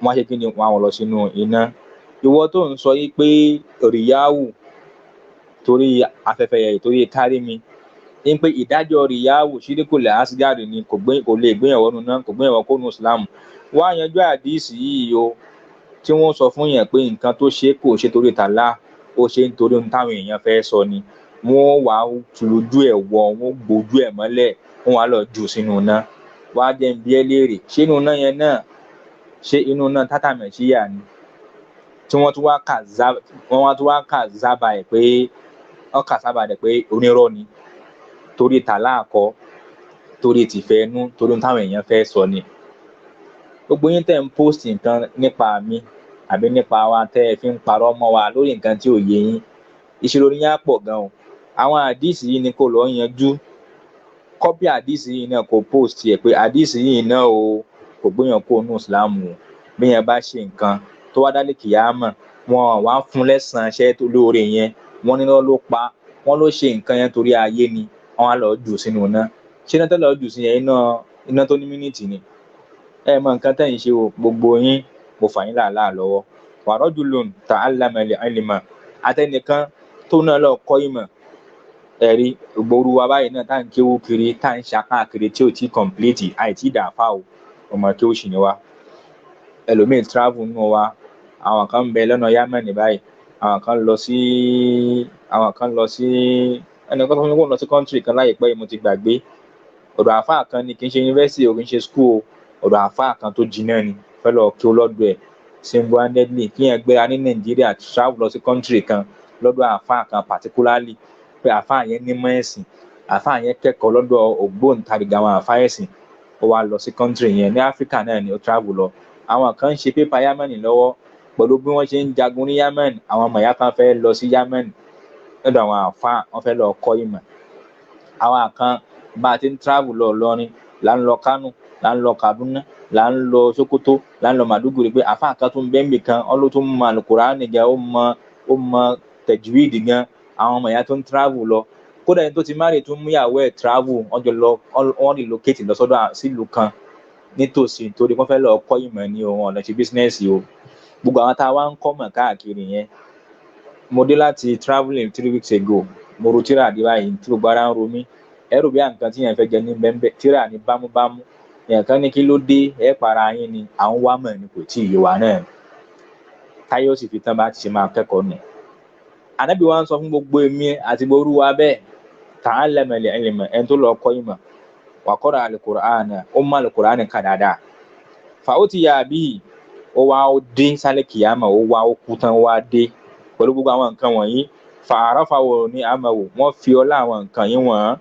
wọ́n á ṣe kí ni wọ́n á wọ̀ lọ sínú iná ìwọ tó ń sọ yìí pé rìyáwù torí afẹ́fẹ́ yẹn torí kárí mi ní pé ìdájọ́ rìyáwù ṣíríkùlẹ̀ àṣìjáde ni kò lè gbéyàwó nù náà kò gbéyàwó kó nù Islam wọ́n á yanjú àdíìsì yìí o tí wọ́n sọ fún yẹn pé nǹkan tó ṣe kò ṣe torí tàlá ó ṣe nítorí ohun táwọn èèyàn fẹ́ sọ ni wọ́n wàá tùlójú ẹ̀ wọ wọ́n gbójú ẹ̀ mọ́lẹ̀ wọ́n wàá lọ jù sínú iná wàá jẹ́ ń bi ẹ́ léèrè ṣé inú iná yẹn náà ṣé inú náà tátàmẹ̀ṣíyà ni tí wọ́n tún wá kà zábà ẹ̀ pé wọ́n kà sábà rẹ̀ pé onírọ́ ni torí tàlá àkọ́ torí tìfẹ́ inú torí ohun táwọn èèyàn fẹ́ sọ ni gbogbo yín tẹ́ ń post nǹkan nípa mi àbí nípa wa tẹ́ ẹ fi ń parọ́ mọ́ wa lórí nǹkan tí ò yé yín ìṣòro yín á pọ̀ gan o àwọn àdíìsì yìí ni kò lọ yanjú kọ́pì àdíìsì yìí náà kò post ẹ̀ pé àdíìsì yìí náà o kò gbéyàn kó nù ìsìlámù o bí yẹn bá ṣe nǹkan tó wá dálé kìyàmọ̀ wọn wá fún lẹ́sàn-án iṣẹ́ tó lóore yẹn wọ́n níná ló pa wọ́n ló ṣe nǹkan yẹn torí ayé ni wọ́n á lọ jù sínú iná ṣé iná tó lọ jù sí yẹn iná tó ní mínítì ni ẹ mọ nǹkan tẹ́yìn ṣe o gbogbo yín mo fà yín làálàá lọ́wọ́ warajulun ta'allama al-ilma àtẹnìkan tó náà lọ kọ́ ìmọ̀ ẹ̀rí gbòòrò wa báyìí náà tá à ń kéwú kiri tá à ń ṣàkáàkiri tí ò tí complete àìtí ìdàáfà o ọmọ kéwú sì ni wa ẹlòmíì travel nù wa àwọn kan ń bẹ lọ́nà Yámánì báyìí àwọn kan lọ sí ẹnìkan tó ń lọ sí country kan láìpẹ́ yìí mo ti gbàgbé ọ̀dọ̀ àáfàá kan ni kì í ṣe university o kì í ṣe school o ọ̀dọ̀ àáfàá kan tó jiná ni fẹ́ lọ kí ó lọ́dọ̀ ẹ̀ single-handedly kí yẹn gbéra ní Nàìjíríà travel lọ sí country kan lọ́dọ̀ àáfàá kan particularly pé àáfàá yẹn nímọ̀ ẹ̀sìn àáfàá yẹn kẹ́kọ̀ọ́ lọ́dọ̀ ògbóǹtarìgì àwọn àáfàá ẹ̀sìn ó wá lọ sí country yẹn ní Africa náà ni ó travel lọ àwọn kan ń ṣe pépà Yemen lọ́wọ́ pẹ̀lú bí wọ́n ṣe ń jagun ní Yemen. Àwọn ọmọ ìyá kan fẹ́ lọ sí Yemen lọ́dọ̀ àwọn àfáà, wọ́n fẹ́ lọ kọ́ ìmọ̀. Àwọn kan bá a ti ń travel lọ Ìlọrin, là ń lọ Kánò, là ń lọ Kaduna, là ń lọ Sokoto, là ń lọ Maiduguri pé àfáà kan tún bẹ́ẹ̀ nbì kan, ó ló tún mọ Al-Qur'ani gan, ó mọ tajwid gan. Àwọn ọmọ ìyá tó ń travel lọ, kódà ẹni tó ti marry tún mú ìyàwó ẹ̀ travel, wọ́n jọ lọ, wọ́n relocate lọ sọ́dọ̀ sílùú kan nítòsí torí wọ́n fẹ́ lọ kọ́ ìmọ̀ ní o, wọn lọ ṣe business o. Gbogbo àwọn tá a wá ń kọ́ mọ̀ káàkiri yẹn. Mo dé láti travelling 3 weeks ago, mo ro tíra dé báyìí tí gbogbo ara ń ro mí. Ẹrù bí nǹkan tí yẹn fẹ́ jẹ ní bẹ́ẹ̀ tíra ní bámúbámú. Èèyàn kan ní kí ló dé, ẹ para yín ni, àwọn wá mọ̀ ní kò tí ì yé wa náà. Táyọ̀ sì fi tán bá ti ṣe máa kẹ́kọ̀ọ́ nù. Ànábì wa ń sọ fún gbogbo èmi àti gbogbo wa bẹ́ẹ̀, ta'allama al-ilma, ẹni tó lọ kọ́ ìmọ̀, wa qara'a al-Qur'ana, ó mọ Al-Qur'ani kà dáadáa. Fa utiya bihi, ó wá ó dé sálẹ̀ kìyàmà, ó wá ó kú tán, ó wá dé pẹ̀lú gbogbo àwọn nǹkan wọ̀nyí. Fa'arafahu ni'amahu, wọ́n fi ọlá àwọn nǹkan yìí wọ̀n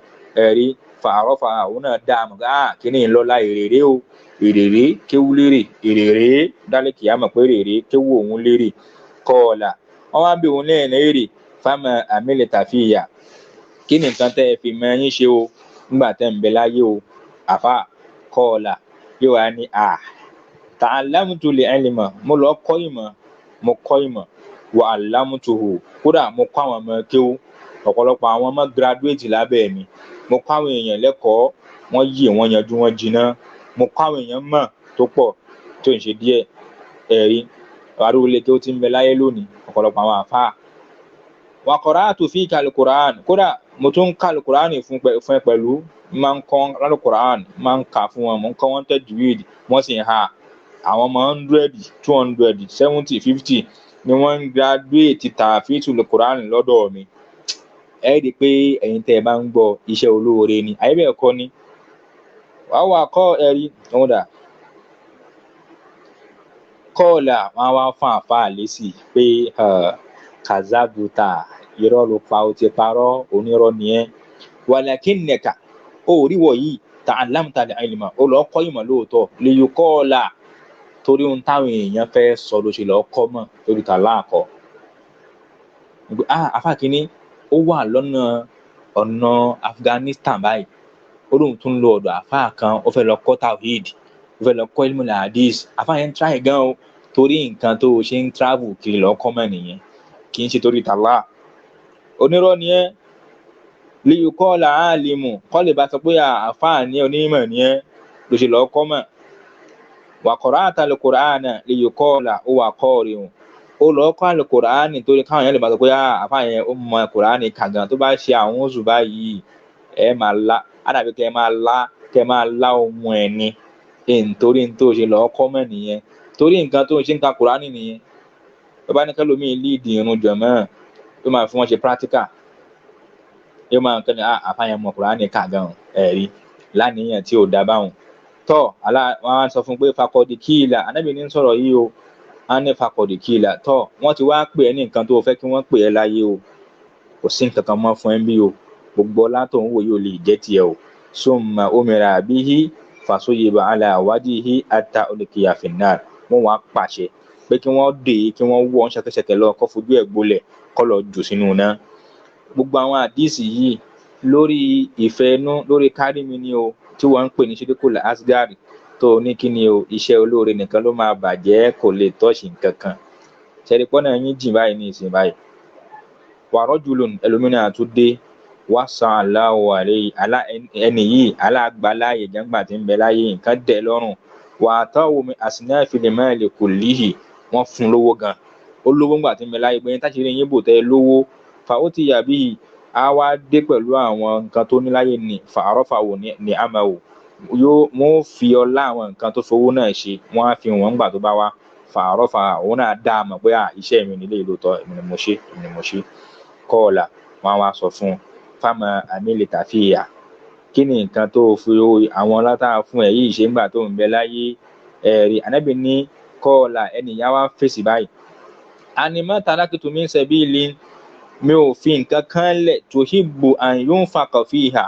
ẹ̀rí. Fa'arafahu, òun náà dá àmọ̀ kíní lọ́lá èrèrè o, èrèrè kéwú lérè, èrèrè dálẹ̀ kìyàmà pé èrèrè kéwú òun lérè. Qala, wọ́n wá bí òun lẹ́yìn èrè. Fama amilta fiya, kí ni nǹkan tẹ́ ẹ fi mọ yín ṣe o nígbà tẹ́ ń bẹ láyé o àfà? Qala, yóò wá ní ta'allamtu al-ilma, mo lọ kọ́ ìmọ̀, mo kọ́ ìmọ̀. Wa 'allamtuhu, kódà mo kọ́ àwọn ọmọ kéwú, ọ̀pọ̀lọpọ̀ àwọn ọmọ graduate lábẹ́ mi. Mo kọ́ àwọn èèyàn lẹ́kọ̀ọ́, wọ́n yè, wọ́n yanjú, wọ́n jiná. Mo kọ́ àwọn èèyàn mọ̀ tó pọ̀ tó ń ṣe díẹ̀ ẹ̀rí. Arúgbó tó ti ń bẹ láyé lónìí, ọ̀pọ̀lọpọ̀ àwọn àfáà. Wa qara'tu fika al-Qur'an, kódà mo tún ka Al-Qur'an fún ẹ pẹ̀lú, máa ń kọ́ Al-Qur'an, máa ń kà fún wọn, mo ń kọ́ wọn tajwid, wọ́n sì ń ha. Àwọn ọmọ 100, 200, 70, 50 ni wọ́n ń graduate tahfidhul Qur'an lọ́dọ̀ mi. Ẹ rí i pé ẹ̀yin tẹ́ ẹ bá ń gbọ́ iṣẹ́ olóore ni, àyè bẹ́ẹ̀ kọ́ ni. Wàá wà kọ́ ẹ̀rí ọ̀hún dà. Qala, wọ́n wá fún àfáà lésì pé kazabuta, irọ́ ló pa, ó ti parọ́, onírọ́ ni ẹ́. Walakinnaka, ó rí wọ̀ yìí, ta'allamta al-ilma, ó lọ kọ́ ìmọ̀ lóòótọ́. Liyuqala, torí ohun táwọn èèyàn fẹ́ sọ ló ṣe lọ kọ́ mọ̀ lórí tàlá àkọ́. Àfáà kìíní ó wà ọ̀nà Afghanistan báyìí, ó lóun tún lọ ọ̀dọ̀ àfáà kan, ó fẹ́ lọ kọ́ tawhid, ó fẹ́ lọ kọ́ ilmul hadith. Àfáà yẹn ń try gan o, torí nǹkan tó ṣe ń travel kiri lọ kọ́ mọ̀ nìyẹn, kì í ṣe torí tàlá. Onírọ́ ni ẹ́. Liyuqala alimu, kọ́ lè bá sọ pé àfáà ni onímọ̀ ni ẹ́ ló ṣe lọ kọ́ mọ̀. Wa qara'ta al-Qur'ana liyuqala huwa qari'un, ó lọ kọ́ Al-Qur'ani torí káwọn èèyàn lè bá sọ pé àfáà yẹn ó mọ Qur'ani kà gan. Tó bá ṣe àwọn oṣù báyìí, ẹ máa la, àdàbí kẹ́ máa la ohun ẹ̀ ni. Nítorí tó ṣe lọ kọ́ mọ̀ nìyẹn, torí nǹkan tó ń ṣe ń ka Qur'ani nìyẹn. Tó bá ní kẹ́lòmíì lead irun jọ̀mọ́, tó máa fi wọ́n ṣe practical, yóò máa ń kẹ́ni àfáà yẹn mọ Qur'ani kà gan ẹ̀rí láníyàn tí ò dá báwọn. Tọ́ wọ́n á sọ fún pé fakọ̀dì kíìlà, Ànábì ní sọ̀rọ̀ yìí o, á ní fakọ̀dì kíìlà. Tọ́ wọ́n ti wá pè ẹ́ ní nǹkan tó fẹ́ kí wọ́n pè ẹ́ láyé o, kò sí nǹkan kan mọ́ fún ẹ bí o, gbogbo ọlá tó ń wò yóò lè jẹ́ tiẹ̀ o. Summa umira bihi fasuyiba ala wajhihi hatta ulqiya fin-nar, wọ́n wá pàṣẹ pé kí wọ́n dè, kí wọ́n wọ́ ṣẹ̀kẹ̀ṣẹ̀kẹ̀ lọ, kó fojú ẹ̀ gbolẹ̀, kó lọ jù sínú iná. Gbogbo àwọn àdíìsì yìí lórí ìfẹ́ inú, lórí kárí mi ni o, tí wọ́n ń pè ní ṣídíkùl asgar, tó ní kí ni o, iṣẹ́ olóore nìkan ló máa bàjẹ́, kò lè tọ́ṣì nǹkan kan. Ṣẹ̀rípọ́nà yín jìn báyìí ní ìsìn báyìí. Wa rajulun, ẹlòmínà tún dé, wasa Allahu alayhi, ẹni yìí alágbáláyè jẹ́ngbà tí ń bẹ láyé, nǹkan dẹ̀ lọ́rùn. Wa atahu min asnafil mali kullihi, wọ́n fún lówó gan, ó lówó ńgbà tí ń bẹ láyé, pé táṣírí yín bò tẹ́ lówó. Fa utiya bihi, á wá dé pẹ̀lú àwọn nǹkan tó ní láyé ni. Fa arafahu ni'amahu, wọ́n fi ọlá àwọn nǹkan tó fowó náà ṣe, wọ́n á fi wọ́n ńgbà tó bá wá. Fa arafahu, òun náà dá mọ̀ pé iṣẹ́ mi nílé ìlótọ́, èmi ni mo ṣe. Qala, wọ́n wá sọ fún fama amilta fiya, kí ni nǹkan tó fi àwọn látà fún ẹ yìí ṣe ńgbà tó ń bẹ láyé ẹ̀rí. Ànábì ní Qala, ẹnìyàn wá fèsì báyìí, ma taraktu min sabilin, mi ò fi nǹkan kan lẹ̀ tuhibbu an yunfaqa fiha,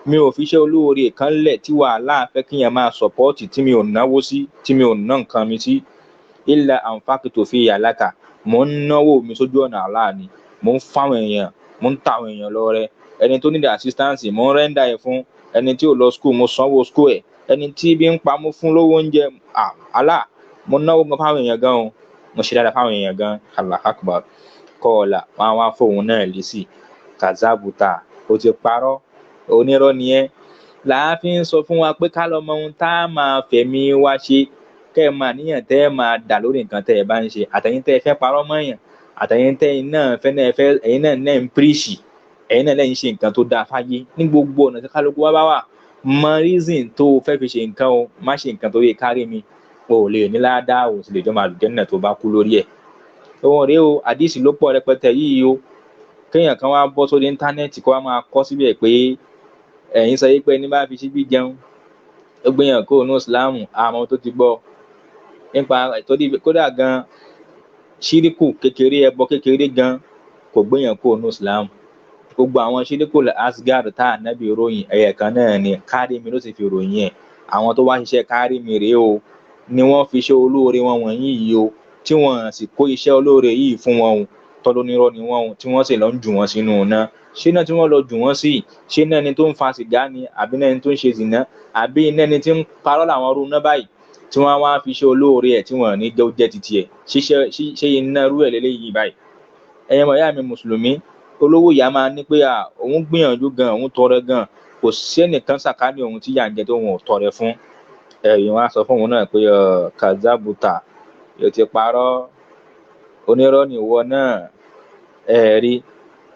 mi ò fi iṣẹ́ olóore kan lẹ̀ tí wàhálà fẹ́ kíyàn máa sọ̀pọ́ọ̀tì tí mi ò náwó sí, tí mi ò ná nǹkan mi sí. illa anfaqtu fiha laka, mò ń náwó mi sójú ọ̀nà Allah ni, mò ń fáwọn èèyàn, mò ń tàwọn èèyàn lọ́rẹ. Ẹni tó need assistance mò ń rẹ́ńdà ẹ̀ fún, ẹni tí ò lọ school mo sanwó school ẹ̀, ẹni tí bí ń pa mú fún lówó oúnjẹ. Allah, mo náwó gan fáwọn èèyàn gan o, mo ṣe dáadáa fáwọn èèyàn gan. Allahu Akbar. Kọ́ọ̀là wọn wá fóun náà lésì, kazabuta, ó ti parọ́, onírọ́ ni ẹ́. Làá fi ń sọ fún wa pé ká lọ mọ ohun tá a máa fẹ̀mí wa ṣe, kẹ́ ẹ máa níyàn tẹ́ ẹ máa dà lórí nǹkan tẹ́ ẹ bá ń ṣe. Àtẹ̀yin tẹ́ ẹ fẹ́ parọ́ mọ́ èèyàn, àtẹ̀yin tẹ́ ẹ̀yin náà fẹ́ ẹ̀yin náà ń píríṣì, ẹ̀yin náà lẹ́yìn ṣe nǹkan tó dáa fáyé. Ní gbogbo ọ̀nà tí kálukú wá bá wà, mọ reason tó o fẹ́ fi ṣe nǹkan o, má ṣe nǹkan torí kárí mi. O ò lè ní ládàá, o sì lè jọ máa àlùjánnà tó bá kú lórí ẹ̀. Ohun rèé o, àdíìsì ló pọ̀ rẹpẹtẹ yìí o. Kéèyàn kan wá bọ́ sórí íńtánẹ́ẹ̀tì kó wá máa kọ síbẹ̀ pé ẹ̀yin sọ pé ẹni bá fi ṣíbí jẹun ó gbéyàn kúrò nínú ìsìláàmù, àmọ́ tó ti gbọ́ nípa torí kódà gan ṣíríkù kékeré, ẹbọ kékeré gan kò gbéyàn kúrò nínú ìsìláàmù. Gbogbo àwọn ṣíríkù asgard tá ànábì ròyìn ẹ̀yẹ̀ kan náà ni, kárí mi ló sì fi ròyìn ẹ̀. Àwọn tó wá ṣiṣẹ́ kárí mi rèé o, ni wọ́n fi iṣẹ́ olóore wọn wọ̀nyí yìí o, tí wọ́n sì kó iṣẹ́ olóore yìí fún wọn o, tọ́lónírọ́ ni wọ́n o, tí wọ́n sì lọ ń jù wọ́n sínú iná. Ṣé náà tí wọ́n lọ jù wọ́n sí, ṣé náà ni tó ń fa sìgá ni, àbí náà ni tó ń ṣe zìnà, àbí náà ni tí ń parọ́ làwọn rú iná báyìí, tí wọ́n wá fi iṣẹ́ olóore ẹ̀ tí wọ́n ní jẹ́ titi ẹ̀. Ṣé iná rú ẹ̀ lélẹ́yìí báyìí? Ẹ̀yin ọmọ ìyá mi mùsùlùmí, olówó ìyá máa ní pé òun gbìyànjú gan, òun tọrẹ gan, kò sí ẹnìkan sàkání òun tí yà ń jẹ tó òun ò tọrẹ fún. Ẹ̀yin wá sọ fún òun náà pé kazabuta, yóò ti parọ́, onírọ́ ni ìwọ náà. Ẹ̀rí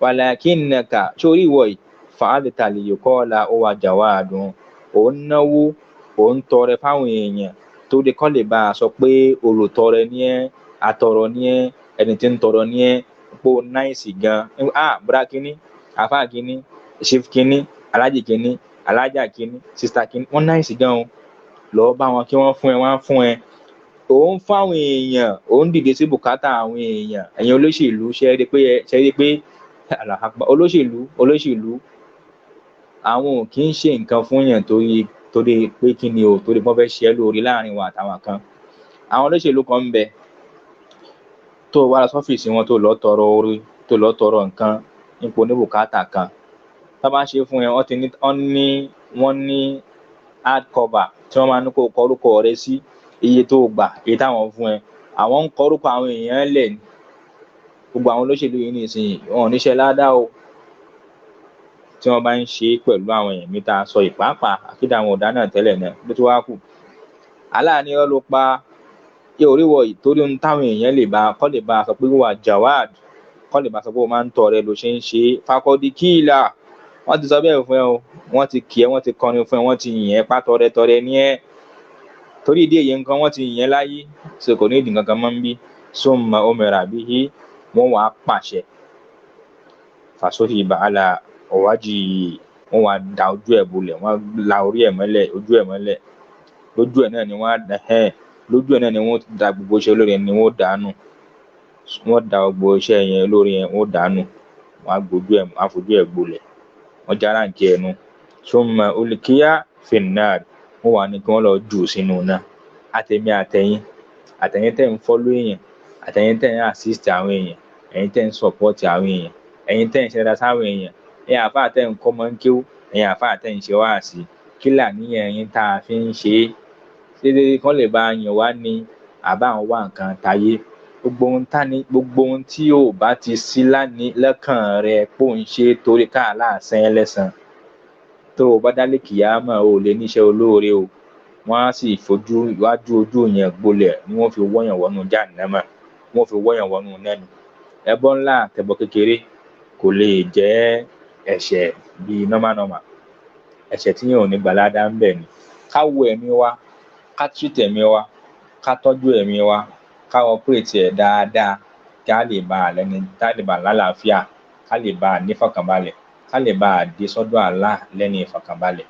walakinnaka, sórí ìwọ yìí, fa'alta liyuqala huwa jawadun, òun náwó, òun tọrẹ fáwọn èèyàn tó lè kọ́ lè bá a sọ pé olùtọrẹ ni ẹ́, atọrọ ni ẹ́, ẹni tí ń tọrọ ni ẹ́, pé ó náìsì gan. Bùrá kínní, àfáà kínní, ṣíf kínní, alájì kínní, alájà kínní, sísítà kínní, wọ́n náìsì gan o. Lọ bá wọn kí wọ́n fún ẹ, wọ́n á fún ẹ. Òun fáwọn èèyàn, òun dìde sí bùkátà àwọn èèyàn. Ẹ̀yin olóṣèlú ṣe rí pé olóṣèlú àwọn ò kì í ṣe nǹkan fún yàn torí pé kí ni o, torí wọ́n fẹ́ ṣe ẹ́ lórí láàrin wa àtàwọn kan. Àwọn olóṣèlú kan ń bẹ tó wá lọ sọ́fíìsì wọn tó lọ tọrọ orí, tó lọ tọrọ nǹkan nípa oníbùkátà kan. Tá bá ṣe fún ẹ, wọ́n ní hard cover tí wọ́n máa ní kó kọ orúkọ rẹ sí, iye tó gbà, èyí táwọn fún ẹ. Àwọn ń kọ orúkọ àwọn èèyàn lẹ̀ ní. Gbogbo àwọn olóṣèlú yìí nísìnyí wọn ò níṣẹ́ ládàá o, tí wọ́n bá ń ṣe pẹ̀lú àwọn èèyàn mi tá a sọ ìpápá àkídà àwọn ọ̀dà náà tẹ́lẹ̀ náà ló ti wá kù. Aláàní ọ ló pa oríwọ̀ yìí torí ohun táwọn èèyàn kọ́ lè bá a sọ pé wà jawad, kọ́ lè bá a sọ pé ó máa ń tọrẹ ló ṣe ń ṣe. Fakọ́dí kíìlà, wọ́n ti sọ bẹ́ẹ̀ fún ẹ o, wọ́n ti kì ẹ́, wọ́n ti kọrin fún ẹ, wọ́n ti yìn ẹ́ pa tọrẹ ní ẹ́. Torí ìdí èyí nǹkan wọ́n ti yìn ẹ́ láyé, ṣe kò ní ìdí nǹkan kan mọ́ ń bí. Summa umira bihi, wọ́n wàá pàṣẹ. Fasuhiba ala wajihi, wọ́n wàá da ojú ẹ̀ bolẹ̀, wọ́n la orí ẹ̀ mọ́lẹ̀, ojú ẹ̀ mọ́lẹ̀. Lójú ẹ̀ náà ni wọ́n lójú ẹ̀ náà ni wọ́n da gbogbo iṣẹ́ olóore ni wọ́n dànù. Wọ́n da gbogbo iṣẹ́ yẹn olóore yẹn wọ́n dànù. Wọ́n á fojú ẹ̀ gbolẹ̀, wọ́n jára ń jẹ ẹnu. Summa ulqiya fin-nar, wọ́n wà ní kí wọ́n lọ jù sínú náà. Àtẹ̀mí àtẹ̀yìn tẹ́ ń follow èèyàn, àtẹ̀yìn tẹ́ ń assist àwọn èèyàn, ẹ̀yin tẹ́ ń support àwọn èèyàn, ẹ̀yin tẹ́ ń ṣe dáadáa sáwọn èèyàn, ẹ̀yin àfáà tẹ́ ń kọ́ mọ́ ń kéwú, ẹ̀yin àfáà tẹ́ ń ṣe wáàsí, kí làníyàn yín tá a fi ń ṣe é? Ṣé kán lè bá yàn wá ní àbá àwọn wá nǹkan táyé? Gbogbo ohun tí ò bá ti sí lọ́kàn rẹ pò ń ṣe torí káàlà sẹ́yìn lẹ́sàn, tó o bá dálé kìyámà o lè níṣẹ́ olóore o. Wọ́n á sì fojú iwájú ojú yẹn gbolẹ̀ ni wọ́n fi wọ́yàn wọnú jahannama, wọ́n fi wọ́yàn wọnú nẹ́nu. Ẹbọ ńlá àtẹbọ kékeré kò lè jẹ́ ẹ̀ṣẹ̀ bíi normal. Ẹ̀ṣẹ̀ tí yẹn ò ní gbàládá ń bẹ ni. Ká wo ẹ̀mí wa, ká treat ẹ̀mí wa, ká tọ́jú ẹ̀mí wa, ká operate ẹ̀ dáadáa, ká lè bá lálàáfíà, ká lè bá nífọ̀kànbalẹ̀, ká lè bá dé sọ́dọ̀ Allah lẹ́ni ìfọ̀kànbalẹ̀.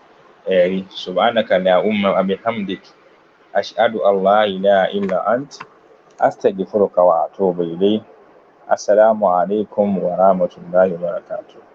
Ẹ̀rí subhanaka allahumma wa bihamdik, ashhadu an la ilaha illa ant, astaghfiruka wa atubu ilayk. Assalamu alaikum wa rahmatullahi wa barakatuh.